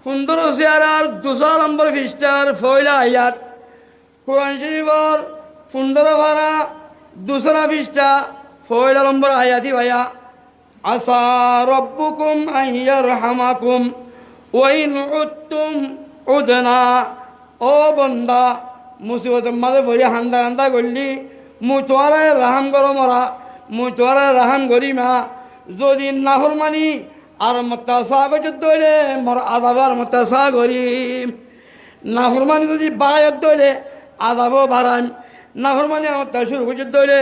সুন্দর চেয়ারার 200 নম্বর পৃষ্ঠার ফয়লা আয়াত কোরআন শরীফর সুন্দর বারা 200 পৃষ্ঠা ফয়লা নম্বর আয়াতি ভাইয়া আসা রব্বুকুম আইয়ারহামাকুম ওয়া ইন উদতুম উদনা ও বন্দা মুসিবতের মাঝে ভরি হান্দা হান্দা করলি মুই তোমারে রাহাম করো মরা মুই তোমারে রাহাম করিমা যদি নাফরমানি আর মতাসা করতে দইলে মোর আযাবার মতাসা করিম নাফরমানি যদি বায়ত দইলে আযাবও বাড়াম নাফরমানি আমতা শুরু করতে দইলে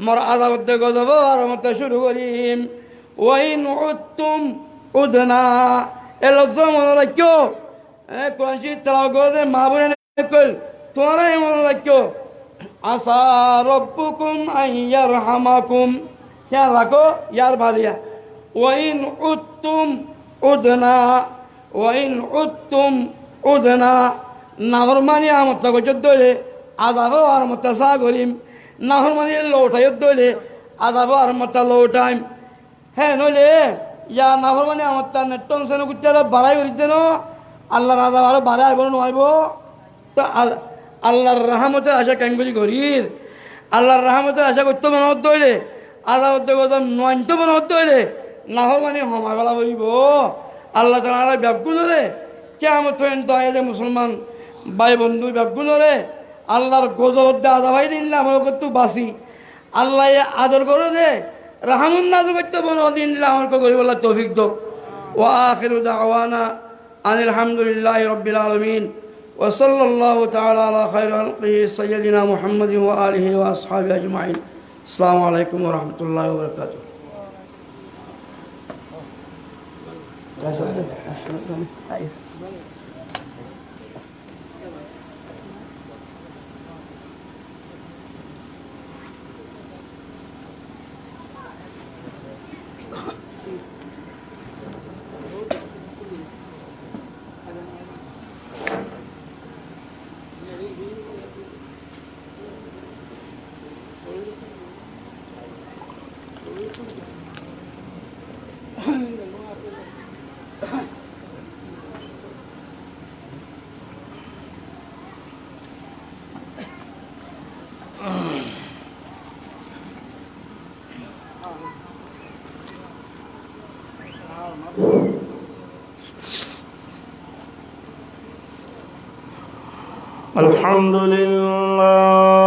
মোর আযাবত দে গজব আর আমতা শুরু করিম ওয়াইন উদতুম উদনা এ লফজ মনে রাখিও কোরআন শরীফ তেলাওয়াত করে মা বোনে কইল তোমরাই মনে রাখিও আসা রব্বুকুম আইয়ারহামাকুম খেয়াল রাখো ইয়ার ভালিয়া ওয়াইন উদতুম উদনা ওয়াইন উদতুম উদনা নাফরমানি আমতা করতে দইলে আযাবও আর আমতা সা করিম নাফরমানি লৌটাইত দইলে আযাবও আর আমতা লৌটাইম হ্যাঁ নইলে ইয়া নাফরমানি আমতা নেটন সেন কুত্তে বাড়াই করিতে ন আল্লাহর আযাব আরো বাড়াই আইব নইব তো আল্লাহর রহমতের আশা কেঙ্গুলি করির আল্লাহর রহমতের আশা করতে মনে হতে হইলে আল্লাহ গদম নয়ন্ত মনে হতে হইলে নাফরমানি সময় বেলা বলিব আল্লাহ তাআলা ব্যাপগুণরে কিয়ামত পর্যন্ত আইলে মুসলমান ভাই বন্ধু ব্যাপগুণরে আল্লাহর গজব আদা ভাই দিন আমার কত বাসি আল্লাহ আদর করে দে রাহমুন নাজর করতে বন দিন আমার করিব আল্লাহ তৌফিক দো ওয়া আখিরু দাওয়ানা আনিল হামদুলিল্লাহি রাব্বিল আলামিন وصلى الله تعالى على خير خلقه سيدنا محمد وآله وأصحابه أجمعين السلام عليكم ورحمة الله وبركاته الحمد لله